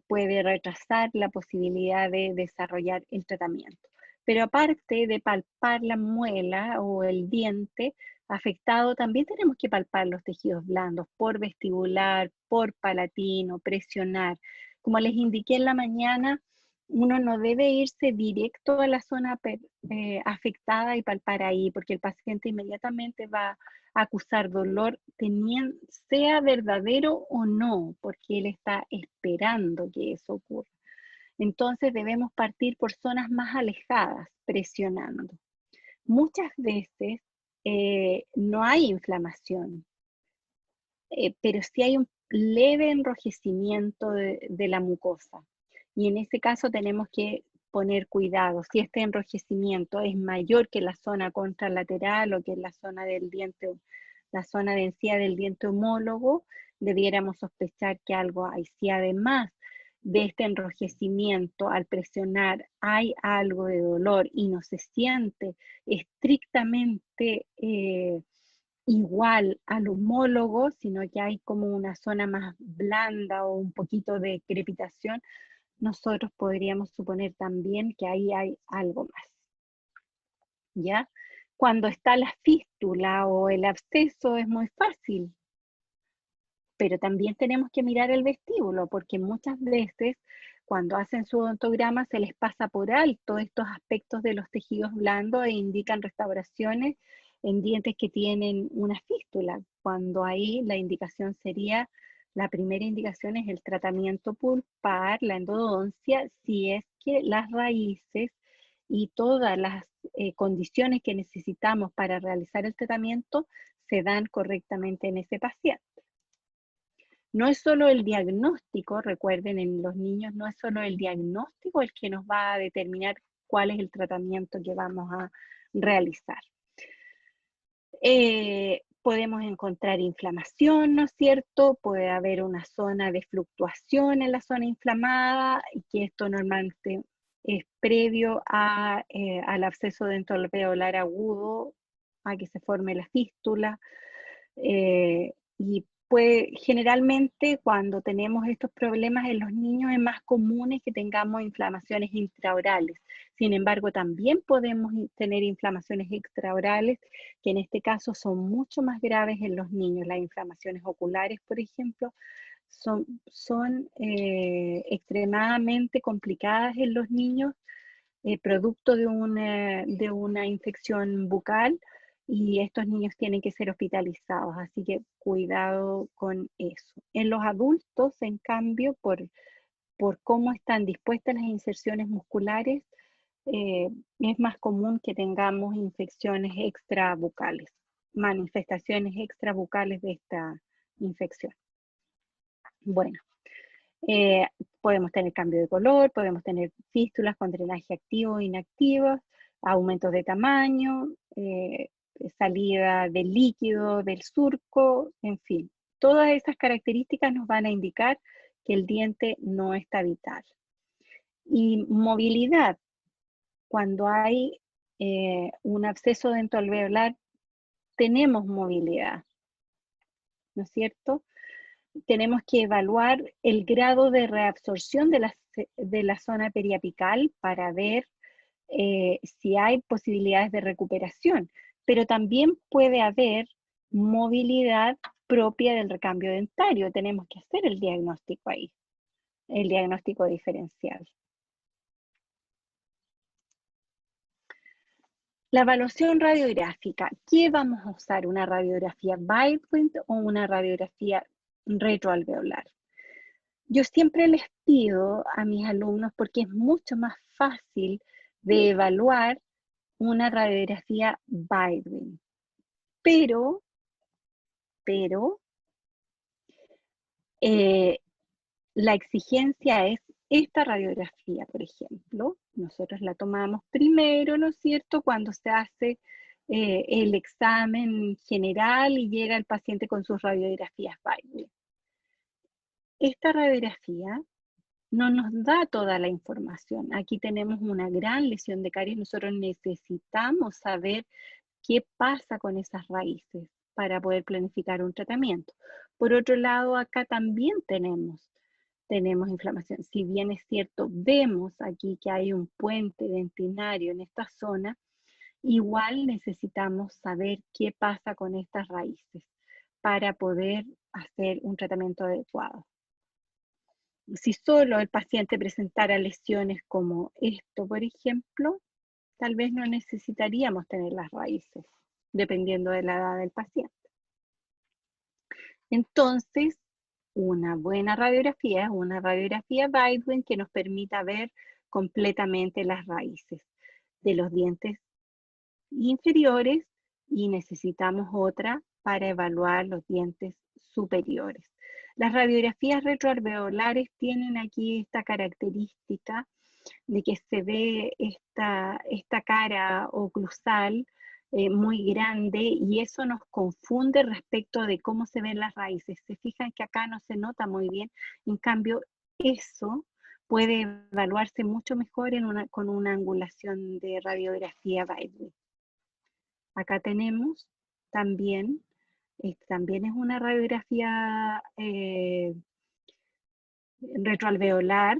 puede retrasar la posibilidad de desarrollar el tratamiento. Pero aparte de palpar la muela o el diente afectado, también tenemos que palpar los tejidos blandos por vestibular, por palatino, presionar. Como les indiqué en la mañana, uno no debe irse directo a la zona afectada y palpar ahí, porque el paciente inmediatamente va a acusar dolor, sea verdadero o no, porque él está esperando que eso ocurra. Entonces debemos partir por zonas más alejadas, presionando. Muchas veces no hay inflamación, pero sí hay un leve enrojecimiento de la mucosa. Y en ese caso tenemos que poner cuidado. Si este enrojecimiento es mayor que la zona contralateral o que la zona del diente, la zona de encía del diente homólogo, debiéramos sospechar que algo hay. Si además de este enrojecimiento al presionar hay algo de dolor y no se siente estrictamente igual al homólogo, sino que hay como una zona más blanda o un poquito de crepitación, nosotros podríamos suponer también que ahí hay algo más. ¿Ya? Cuando está la fístula o el absceso es muy fácil, pero también tenemos que mirar el vestíbulo, porque muchas veces cuando hacen su odontograma se les pasa por alto estos aspectos de los tejidos blandos e indican restauraciones en dientes que tienen una fístula, cuando ahí la indicación sería, la primera indicación es el tratamiento pulpar, la endodoncia, si es que las raíces y todas las condiciones que necesitamos para realizar el tratamiento se dan correctamente en ese paciente. No es solo el diagnóstico, recuerden, en los niños no es solo el diagnóstico el que nos va a determinar cuál es el tratamiento que vamos a realizar. Podemos encontrar inflamación, ¿no es cierto? Puede haber una zona de fluctuación en la zona inflamada, y que esto normalmente es previo al absceso dentoalveolar agudo, a que se forme la fístula, y generalmente cuando tenemos estos problemas en los niños es más común que tengamos inflamaciones intraorales. Sin embargo, también podemos tener inflamaciones extraorales, que en este caso son mucho más graves en los niños. Las inflamaciones oculares, por ejemplo, son extremadamente complicadas en los niños producto de una infección bucal, y estos niños tienen que ser hospitalizados, así que cuidado con eso. En los adultos, en cambio, por cómo están dispuestas las inserciones musculares, es más común que tengamos infecciones extrabucales, manifestaciones extrabucales de esta infección. Bueno, podemos tener cambio de color, podemos tener fístulas con drenaje activo o inactivo, aumentos de tamaño, salida del líquido del surco, en fin. Todas esas características nos van a indicar que el diente no está vital. Y movilidad. Cuando hay un absceso dentoalveolar, tenemos movilidad, ¿no es cierto? Tenemos que evaluar el grado de reabsorción de la zona periapical para ver si hay posibilidades de recuperación, pero también puede haber movilidad propia del recambio dentario. Tenemos que hacer el diagnóstico ahí, el diagnóstico diferencial. La evaluación radiográfica. ¿Qué vamos a usar? ¿Una radiografía Weitwind o una radiografía retroalveolar? Yo siempre les pido a mis alumnos, porque es mucho más fácil de evaluar, una radiografía Weitwind. Pero la exigencia es esta radiografía, por ejemplo. Nosotros la tomamos primero, ¿no es cierto?, cuando se hace el examen general y llega el paciente con sus radiografías Weitwind. Esta radiografía no nos da toda la información. Aquí tenemos una gran lesión de caries. Nosotros necesitamos saber qué pasa con esas raíces para poder planificar un tratamiento. Por otro lado, acá también tenemos inflamación. Si bien es cierto, vemos aquí que hay un puente dentinario en esta zona, igual necesitamos saber qué pasa con estas raíces para poder hacer un tratamiento adecuado. Si solo el paciente presentara lesiones como esto, por ejemplo, tal vez no necesitaríamos tener las raíces, dependiendo de la edad del paciente. Entonces, una buena radiografía es una radiografía Weitwind que nos permita ver completamente las raíces de los dientes inferiores, y necesitamos otra para evaluar los dientes superiores. Las radiografías retroalveolares tienen aquí esta característica de que se ve esta cara oclusal muy grande, y eso nos confunde respecto de cómo se ven las raíces. Se fijan que acá no se nota muy bien, en cambio eso puede evaluarse mucho mejor con una angulación de radiografía Weitwind. Acá tenemos también es una radiografía retroalveolar.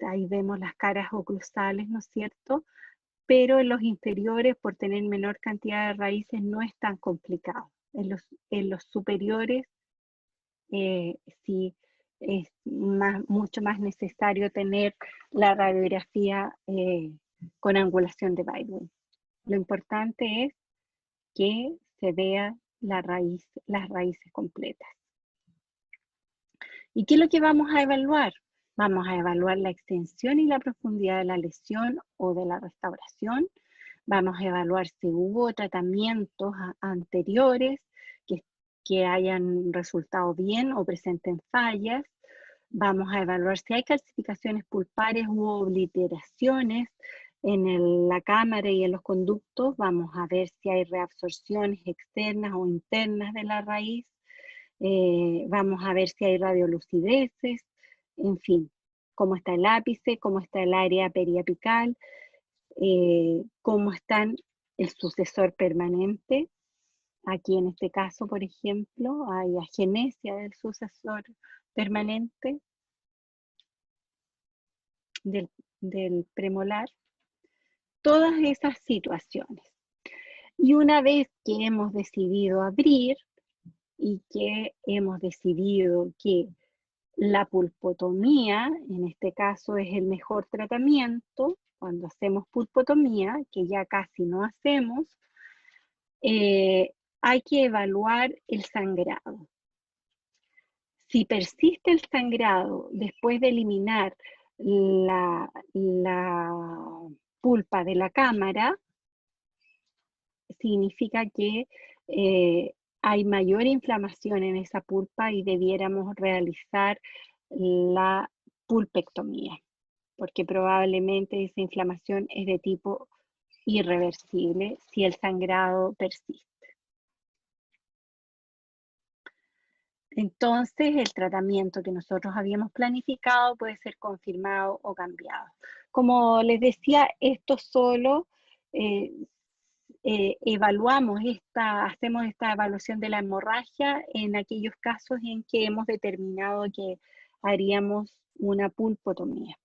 Ahí vemos las caras oclusales, ¿no es cierto? Pero en los inferiores, por tener menor cantidad de raíces, no es tan complicado. En los superiores sí es mucho más necesario tener la radiografía con angulación de Weitwind. Lo importante es que se vea las raíces completas. ¿Y qué es lo que vamos a evaluar? Vamos a evaluar la extensión y la profundidad de la lesión o de la restauración. Vamos a evaluar si hubo tratamientos anteriores que hayan resultado bien o presenten fallas. Vamos a evaluar si hay calcificaciones pulpares u obliteraciones en la cámara y en los conductos. Vamos a ver si hay reabsorciones externas o internas de la raíz. Vamos a ver si hay radiolucideces, en fin, cómo está el ápice, cómo está el área periapical, cómo están el sucesor permanente. Aquí en este caso, por ejemplo, hay agenesia del sucesor permanente del premolar. Todas esas situaciones. Y una vez que hemos decidido abrir y que hemos decidido que la pulpotomía, en este caso, es el mejor tratamiento, cuando hacemos pulpotomía, que ya casi no hacemos, hay que evaluar el sangrado. Si persiste el sangrado después de eliminar la pulpa de la cámara, significa que hay mayor inflamación en esa pulpa y debiéramos realizar la pulpectomía, porque probablemente esa inflamación es de tipo irreversible si el sangrado persiste. Entonces, el tratamiento que nosotros habíamos planificado puede ser confirmado o cambiado. Como les decía, esto solo hacemos esta evaluación de la hemorragia en aquellos casos en que hemos determinado que haríamos una pulpotomía.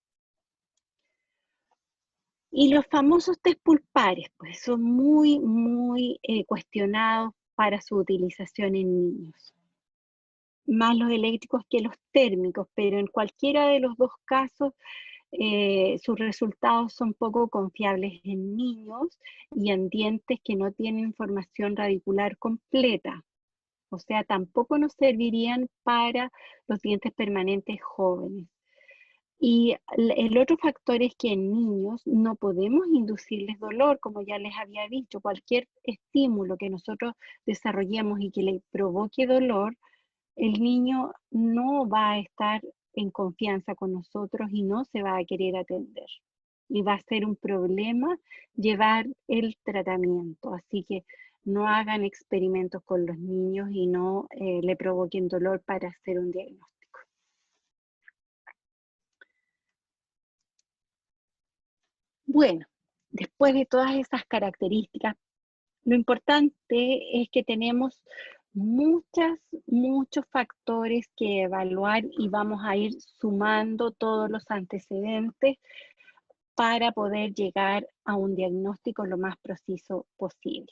Y los famosos test pulpares, pues son muy cuestionados para su utilización en niños. Más los eléctricos que los térmicos, pero en cualquiera de los dos casos sus resultados son poco confiables en niños y en dientes que no tienen formación radicular completa. O sea, tampoco nos servirían para los dientes permanentes jóvenes. Y el otro factor es que en niños no podemos inducirles dolor, como ya les había dicho. Cualquier estímulo que nosotros desarrollemos y que le provoque dolor, el niño no va a estar en confianza con nosotros y no se va a querer atender. Y va a ser un problema llevar el tratamiento. Así que no hagan experimentos con los niños y no le provoquen dolor para hacer un diagnóstico. Bueno, después de todas esas características, lo importante es que tenemos muchos factores que evaluar y vamos a ir sumando todos los antecedentes para poder llegar a un diagnóstico lo más preciso posible.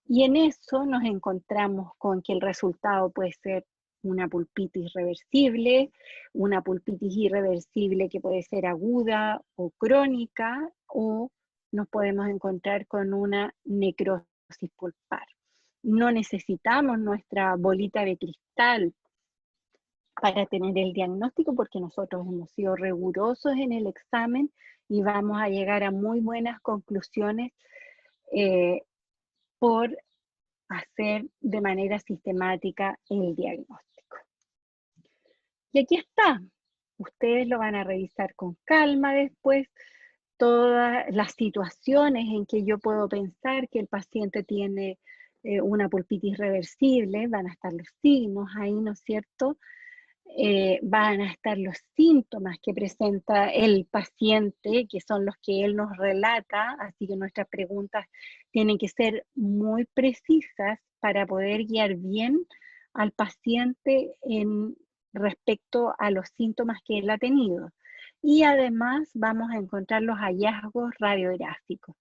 Y en eso nos encontramos con que el resultado puede ser una pulpitis reversible, una pulpitis irreversible que puede ser aguda o crónica, o nos podemos encontrar con una necrosis pulpar. No necesitamos nuestra bolita de cristal para tener el diagnóstico porque nosotros hemos sido rigurosos en el examen y vamos a llegar a muy buenas conclusiones por hacer de manera sistemática el diagnóstico. Y aquí está. Ustedes lo van a revisar con calma después. Todas las situaciones en que yo puedo pensar que el paciente tiene una pulpitis reversible, van a estar los signos ahí, ¿no es cierto? Van a estar los síntomas que presenta el paciente, que son los que él nos relata, así que nuestras preguntas tienen que ser muy precisas para poder guiar bien al paciente en respecto a los síntomas que él ha tenido. Y además vamos a encontrar los hallazgos radiográficos.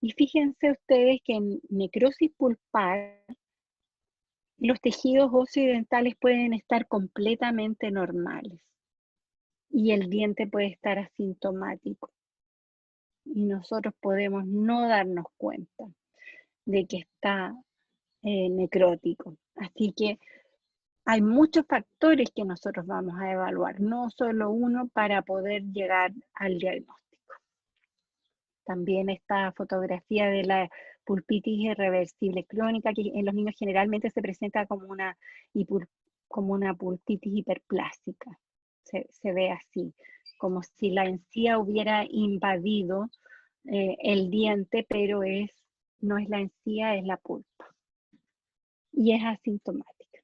Y fíjense ustedes que en necrosis pulpar, los tejidos óseos y dentales pueden estar completamente normales y el diente puede estar asintomático. Y nosotros podemos no darnos cuenta de que está necrótico. Así que hay muchos factores que nosotros vamos a evaluar, no solo uno para poder llegar al diagnóstico. También esta fotografía de la pulpitis irreversible crónica, que en los niños generalmente se presenta como una pulpitis hiperplástica. Se ve así, como si la encía hubiera invadido el diente, pero no es la encía, es la pulpa. Y es asintomática.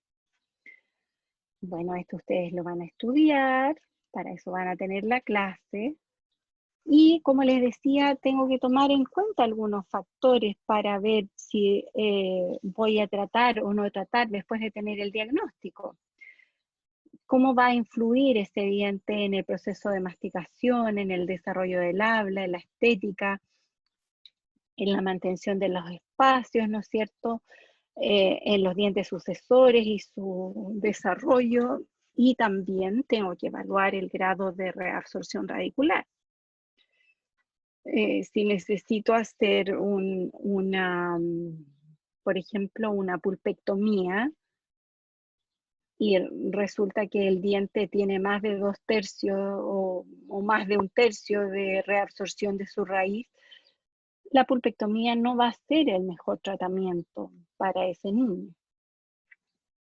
Bueno, esto ustedes lo van a estudiar, para eso van a tener la clase. Y como les decía, tengo que tomar en cuenta algunos factores para ver si voy a tratar o no tratar después de tener el diagnóstico. ¿Cómo va a influir ese diente en el proceso de masticación, en el desarrollo del habla, en la estética, en la mantención de los espacios, ¿no es cierto? En los dientes sucesores y su desarrollo. Y también tengo que evaluar el grado de reabsorción radicular. Si necesito hacer por ejemplo, una pulpectomía, y resulta que el diente tiene más de 2/3 o más de 1/3 de reabsorción de su raíz, la pulpectomía no va a ser el mejor tratamiento para ese niño.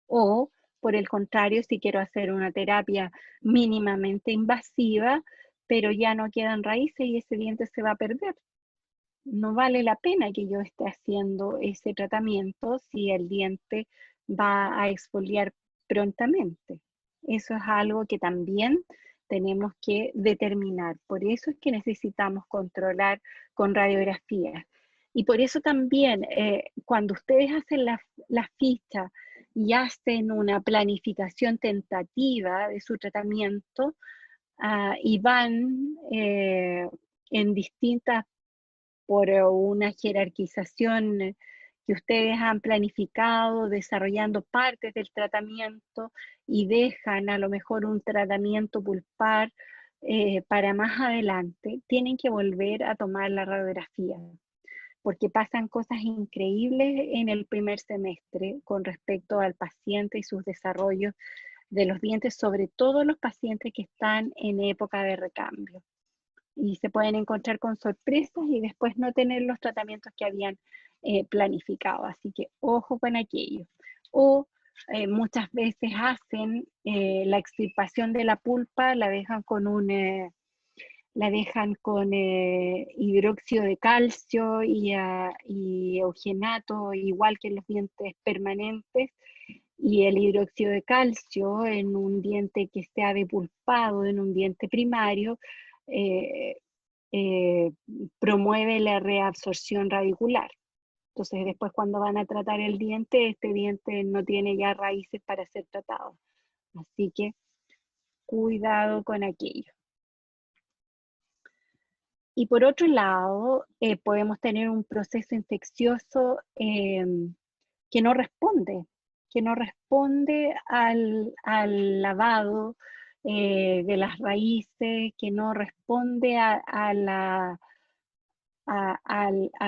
O, por el contrario, si quiero hacer una terapia mínimamente invasiva, pero ya no quedan raíces y ese diente se va a perder. No vale la pena que yo esté haciendo ese tratamiento si el diente va a exfoliar prontamente. Eso es algo que también tenemos que determinar. Por eso es que necesitamos controlar con radiografías. Y por eso también, cuando ustedes hacen la ficha y hacen una planificación tentativa de su tratamiento, y van en distintas por una jerarquización que ustedes han planificado, desarrollando partes del tratamiento y dejan a lo mejor un tratamiento pulpar para más adelante, tienen que volver a tomar la radiografía, porque pasan cosas increíbles en el primer semestre con respecto al paciente y sus desarrollos de los dientes, sobre todo los pacientes que están en época de recambio, y se pueden encontrar con sorpresas y después no tener los tratamientos que habían planificado. Así que ojo con aquello. O muchas veces hacen la extirpación de la pulpa, la dejan con hidróxido de calcio y eugenato, igual que en los dientes permanentes, y el hidróxido de calcio en un diente que esté depulpado, en un diente primario, eh, eh, promueve la reabsorción radicular. Entonces después cuando van a tratar el diente, este diente no tiene ya raíces para ser tratado. Así que cuidado con aquello. Y por otro lado, podemos tener un proceso infeccioso que no responde al lavado de las raíces, que no responde a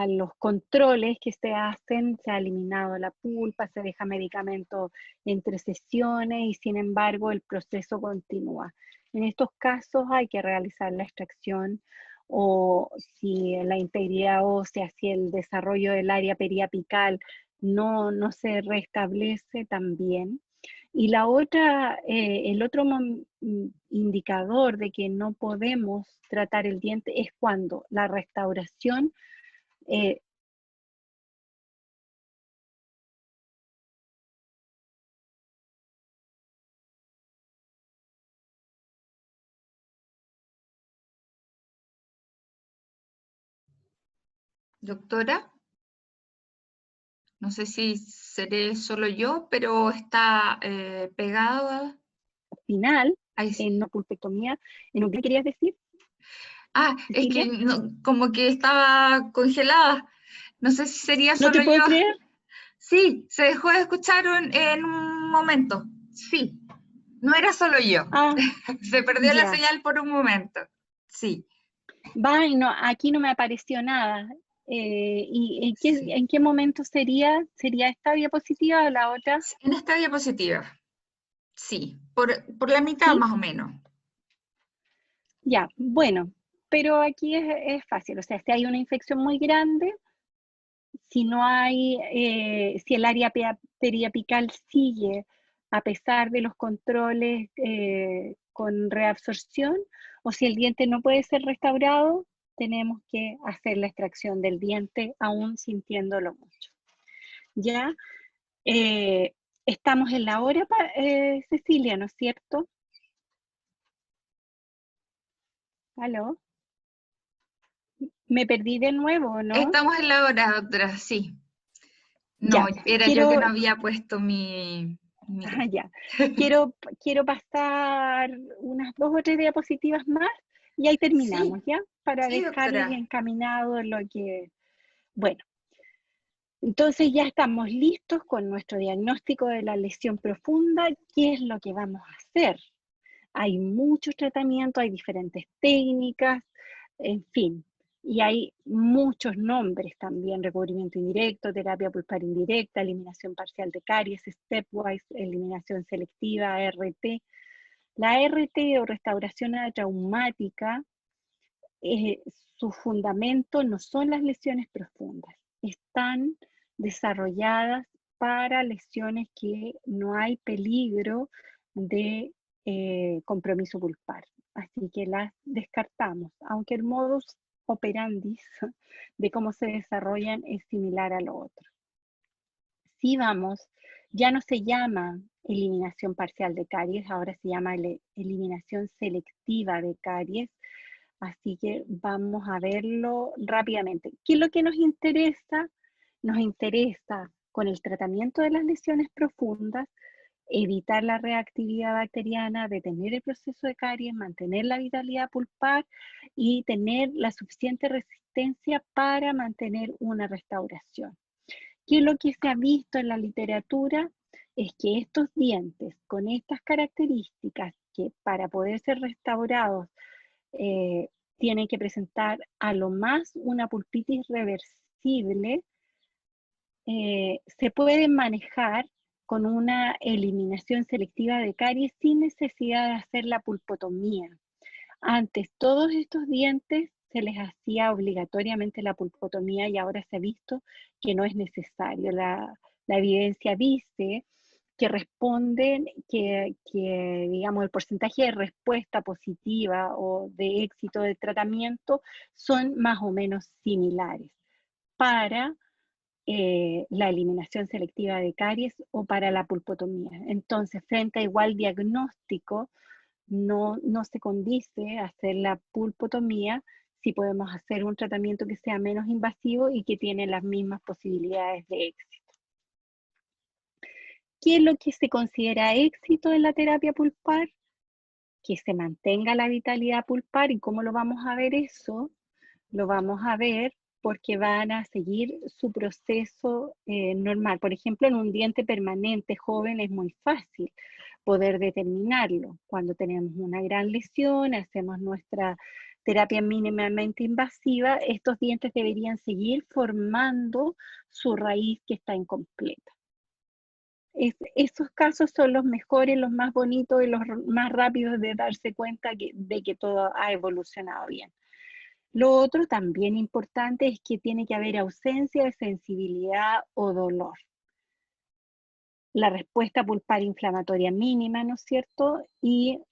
los controles que se hacen. Se ha eliminado la pulpa, se deja medicamento entre sesiones y sin embargo el proceso continúa. En estos casos hay que realizar la extracción, o si la integridad ósea, si el desarrollo del área periapical no se restablece también. Y la otra, el otro indicador de que no podemos tratar el diente es cuando la restauración Doctora, no sé si seré solo yo, pero está pegada. final Ahí sí. en una pulpectomía, ¿en lo que querías decir, Ah, es Cecilia? que como que estaba congelada. No sé si sería No te solo puedo yo. creer. Sí, se dejó de escuchar en un momento. Sí, no era solo yo. Ah, Se perdió la ya. señal por un momento. Sí, Va, y no, aquí no me apareció nada. ¿Y sí. en qué momento sería? ¿Sería esta diapositiva o la otra? En esta diapositiva, sí, por la mitad ¿Sí? más o menos. Ya, bueno, pero aquí es fácil. O sea, si hay una infección muy grande, si no hay, si el área periapical sigue a pesar de los controles con reabsorción, o si el diente no puede ser restaurado, tenemos que hacer la extracción del diente aún sintiéndolo mucho. Ya, eh, estamos en la hora, Cecilia, ¿no es cierto? ¿Aló? Me perdí de nuevo, ¿no? Estamos en la hora, doctora, sí. No, Ya, era yo que quiero, no había puesto mi micrófono. ya, quiero pasar unas 2 o 3 diapositivas más y ahí terminamos, Sí, ¿ya? Para sí, dejarles doctora. encaminado lo que... Bueno, entonces ya estamos listos con nuestro diagnóstico de la lesión profunda. ¿Qué es lo que vamos a hacer? Hay muchos tratamientos, hay diferentes técnicas, en fin. Y hay muchos nombres también: recubrimiento indirecto, terapia pulpar indirecta, eliminación parcial de caries, stepwise, eliminación selectiva, ART. La ART o restauración traumática, su fundamento no son las lesiones profundas, están desarrolladas para lesiones que no hay peligro de compromiso pulpar. Así que las descartamos, aunque el modus operandi de cómo se desarrollan es similar a lo otro. Si vamos, ya no se llama eliminación parcial de caries, ahora se llama eliminación selectiva de caries. Así que vamos a verlo rápidamente. ¿Qué es lo que nos interesa? Nos interesa, con el tratamiento de las lesiones profundas, evitar la reactividad bacteriana, detener el proceso de caries, mantener la vitalidad pulpar y tener la suficiente resistencia para mantener una restauración. ¿Qué es lo que se ha visto en la literatura? Es que estos dientes con estas características, que para poder ser restaurados tienen que presentar a lo más una pulpitis reversible, se pueden manejar con una eliminación selectiva de caries sin necesidad de hacer la pulpotomía. Antes, todos estos dientes se les hacía obligatoriamente la pulpotomía y ahora se ha visto que no es necesario. La evidencia dice que responden, que digamos el porcentaje de respuesta positiva o de éxito del tratamiento son más o menos similares para la eliminación selectiva de caries o para la pulpotomía. Entonces, frente a igual diagnóstico, no se condice hacer la pulpotomía si podemos hacer un tratamiento que sea menos invasivo y que tiene las mismas posibilidades de éxito. ¿Qué es lo que se considera éxito en la terapia pulpar? Que se mantenga la vitalidad pulpar. ¿Y cómo lo vamos a ver eso? Lo vamos a ver porque van a seguir su proceso normal. Por ejemplo, en un diente permanente joven es muy fácil poder determinarlo. Cuando tenemos una gran lesión, hacemos nuestra terapia mínimamente invasiva, estos dientes deberían seguir formando su raíz que está incompleta. Esos casos son los mejores, los más bonitos y los más rápidos de darse cuenta de que todo ha evolucionado bien. Lo otro también importante es que tiene que haber ausencia de sensibilidad o dolor. La respuesta pulpar inflamatoria mínima, ¿no es cierto? Y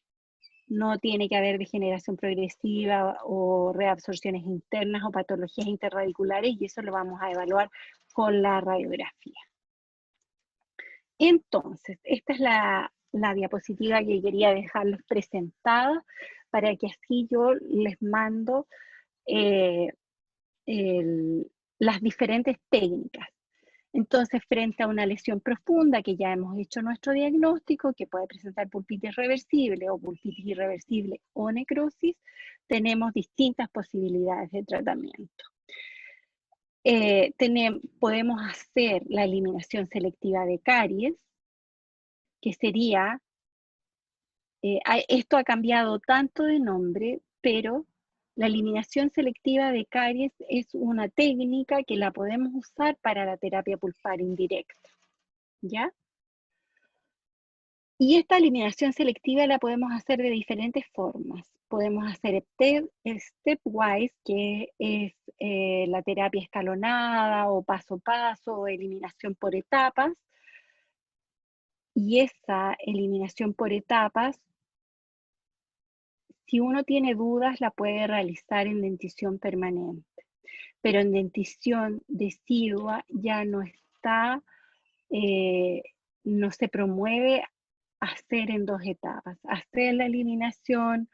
no tiene que haber degeneración progresiva o reabsorciones internas o patologías interradiculares, y eso lo vamos a evaluar con la radiografía. Entonces, esta es la diapositiva que quería dejarles presentada para que así yo les mando las diferentes técnicas. Entonces, frente a una lesión profunda, que ya hemos hecho nuestro diagnóstico, que puede presentar pulpitis reversible o pulpitis irreversible o necrosis, tenemos distintas posibilidades de tratamiento. Podemos hacer la eliminación selectiva de caries, que sería, esto ha cambiado tanto de nombre, pero la eliminación selectiva de caries es una técnica que la podemos usar para la terapia pulpar indirecta, ¿ya? Y esta eliminación selectiva la podemos hacer de diferentes formas. Podemos hacer stepwise, que es la terapia escalonada o paso a paso, o eliminación por etapas. Y esa eliminación por etapas, si uno tiene dudas, la puede realizar en dentición permanente. Pero en dentición decidua ya no está, no se promueve hacer en 2 etapas, hacer la eliminación,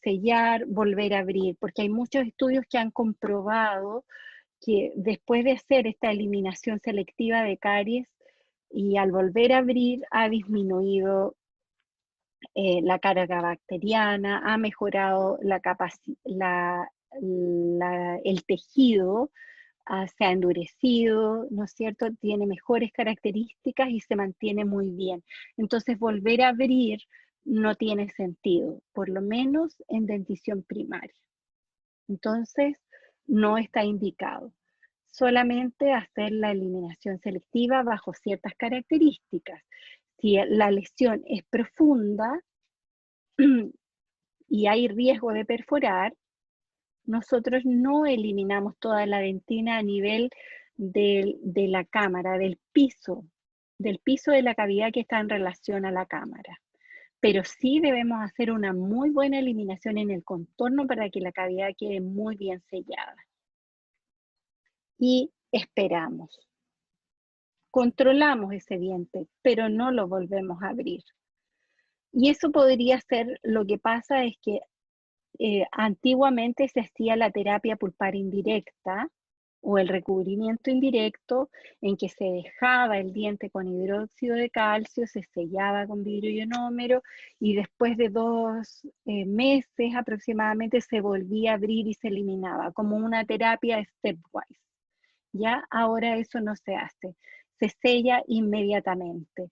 sellar, volver a abrir, porque hay muchos estudios que han comprobado que después de hacer esta eliminación selectiva de caries y al volver a abrir ha disminuido la carga bacteriana, ha mejorado el tejido, se ha endurecido, ¿no es cierto? Tiene mejores características y se mantiene muy bien. Entonces, volver a abrir no tiene sentido, por lo menos en dentición primaria. Entonces, no está indicado. Solamente hacer la eliminación selectiva bajo ciertas características. Si la lesión es profunda y hay riesgo de perforar, nosotros no eliminamos toda la dentina a nivel de la cámara, del piso de la cavidad que está en relación a la cámara. Pero sí debemos hacer una muy buena eliminación en el contorno para que la cavidad quede muy bien sellada. Y esperamos. Controlamos ese diente, pero no lo volvemos a abrir. Y eso podría ser, lo que pasa es que antiguamente se hacía la terapia pulpar indirecta o el recubrimiento indirecto, en que se dejaba el diente con hidróxido de calcio, se sellaba con vidrio ionómero y después de 2 meses aproximadamente se volvía a abrir y se eliminaba, como una terapia stepwise. Ya ahora eso no se hace, se sella inmediatamente.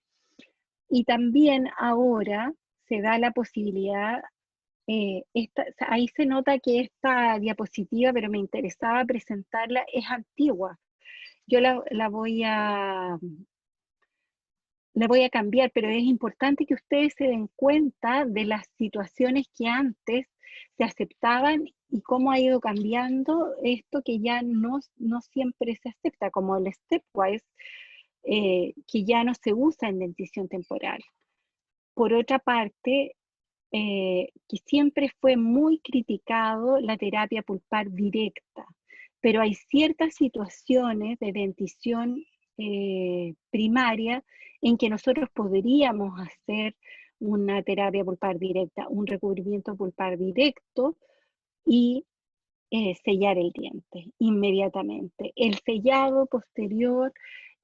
Y también ahora se da la posibilidad, ahí se nota que esta diapositiva, pero me interesaba presentarla, es antigua. Yo la voy a cambiar, pero es importante que ustedes se den cuenta de las situaciones que antes se aceptaban y cómo ha ido cambiando esto que ya no siempre se acepta, como el stepwise, que ya no se usa en dentición temporal. Por otra parte, que siempre fue muy criticado la terapia pulpar directa, pero hay ciertas situaciones de dentición primaria en que nosotros podríamos hacer una terapia pulpar directa, un recubrimiento pulpar directo y sellar el diente inmediatamente. El sellado posterior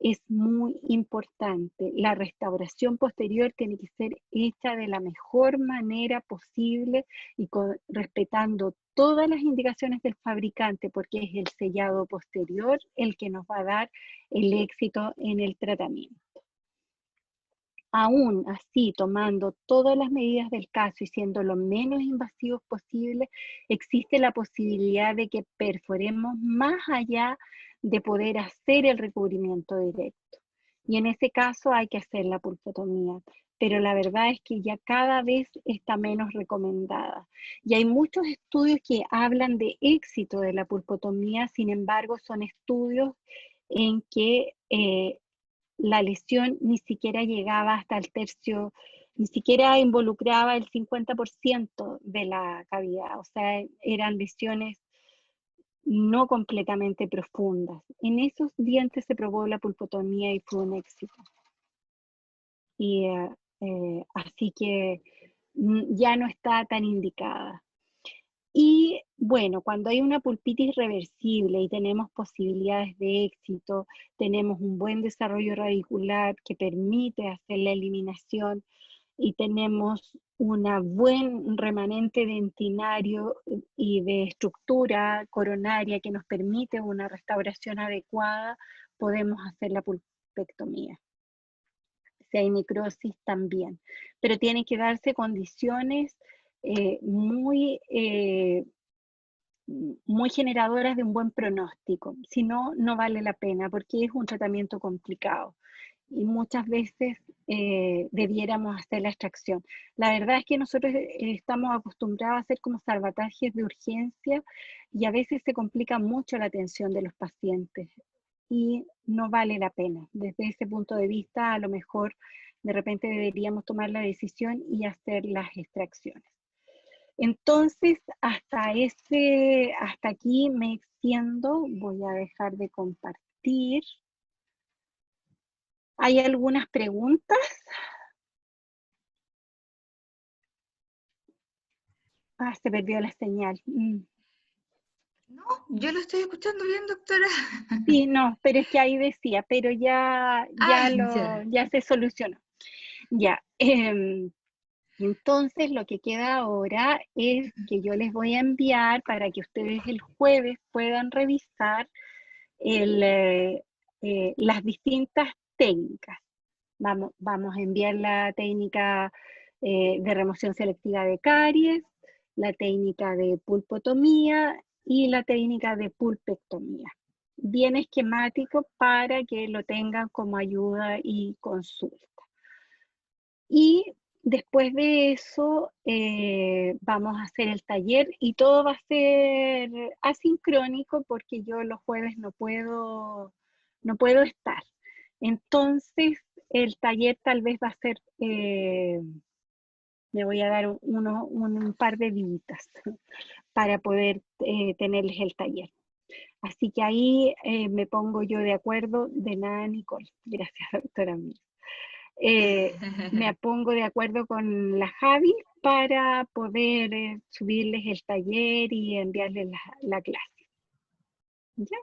es muy importante. La restauración posterior tiene que ser hecha de la mejor manera posible y respetando todas las indicaciones del fabricante, porque es el sellado posterior el que nos va a dar el éxito en el tratamiento. Aún así, tomando todas las medidas del caso y siendo lo menos invasivos posible, existe la posibilidad de que perforemos más allá de poder hacer el recubrimiento directo. Y en ese caso hay que hacer la pulpotomía, pero la verdad es que ya cada vez está menos recomendada. Y hay muchos estudios que hablan de éxito de la pulpotomía, sin embargo, son estudios en que la lesión ni siquiera llegaba hasta el tercio, ni siquiera involucraba el 50% de la cavidad, o sea, eran lesiones no completamente profundas. En esos dientes se probó la pulpotomía y fue un éxito. Y así que ya no está tan indicada. Y bueno, cuando hay una pulpitis reversible y tenemos posibilidades de éxito, tenemos un buen desarrollo radicular que permite hacer la eliminación y tenemos un buen remanente dentinario y de estructura coronaria que nos permite una restauración adecuada, podemos hacer la pulpectomía. Si hay necrosis también, pero tienen que darse condiciones muy generadoras de un buen pronóstico. Si no, no vale la pena porque es un tratamiento complicado y muchas veces debiéramos hacer la extracción. La verdad es que nosotros estamos acostumbrados a hacer como salvatajes de urgencia y a veces se complica mucho la atención de los pacientes y no vale la pena. Desde ese punto de vista, a lo mejor de repente deberíamos tomar la decisión y hacer las extracciones. Entonces, hasta aquí me extiendo, voy a dejar de compartir. ¿Hay algunas preguntas? Se perdió la señal. No, yo lo estoy escuchando bien, doctora. Sí, no, pero es que ahí decía, pero ya se solucionó. Ya, entonces lo que queda ahora es que yo les voy a enviar para que ustedes el jueves puedan revisar las distintas técnicas. Vamos a enviar la técnica de remoción selectiva de caries, la técnica de pulpotomía y la técnica de pulpectomía. Bien esquemático para que lo tengan como ayuda y consulta. Y después de eso vamos a hacer el taller y todo va a ser asincrónico porque yo los jueves no puedo estar. Entonces el taller tal vez va a ser, me voy a dar un par de días para poder tenerles el taller. Así que ahí me pongo yo de acuerdo, de nada, Nicole. Gracias, doctora Mía. Me pongo de acuerdo con la Javi para poder subirles el taller y enviarles la clase. ¿Ya?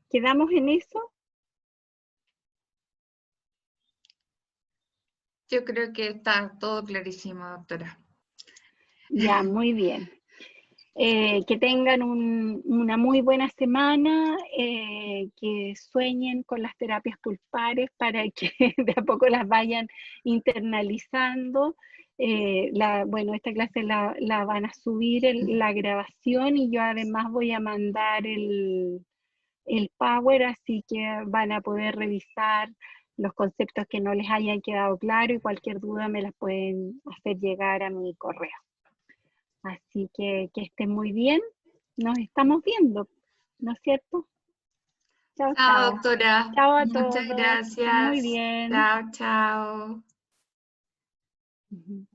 ¿Quedamos en eso? Yo creo que está todo clarísimo, doctora. Ya, muy bien. Que tengan una muy buena semana, que sueñen con las terapias pulpares para que de a poco las vayan internalizando. Bueno, esta clase la van a subir la grabación y yo además voy a mandar el Power, así que van a poder revisar los conceptos que no les hayan quedado claros y cualquier duda me las pueden hacer llegar a mi correo. Así que estén muy bien. Nos estamos viendo, ¿no es cierto? Chao, Chao, chao. doctora. Chao a Muchas todos. Que estén muy gracias. bien. Chao, chao. Ujú.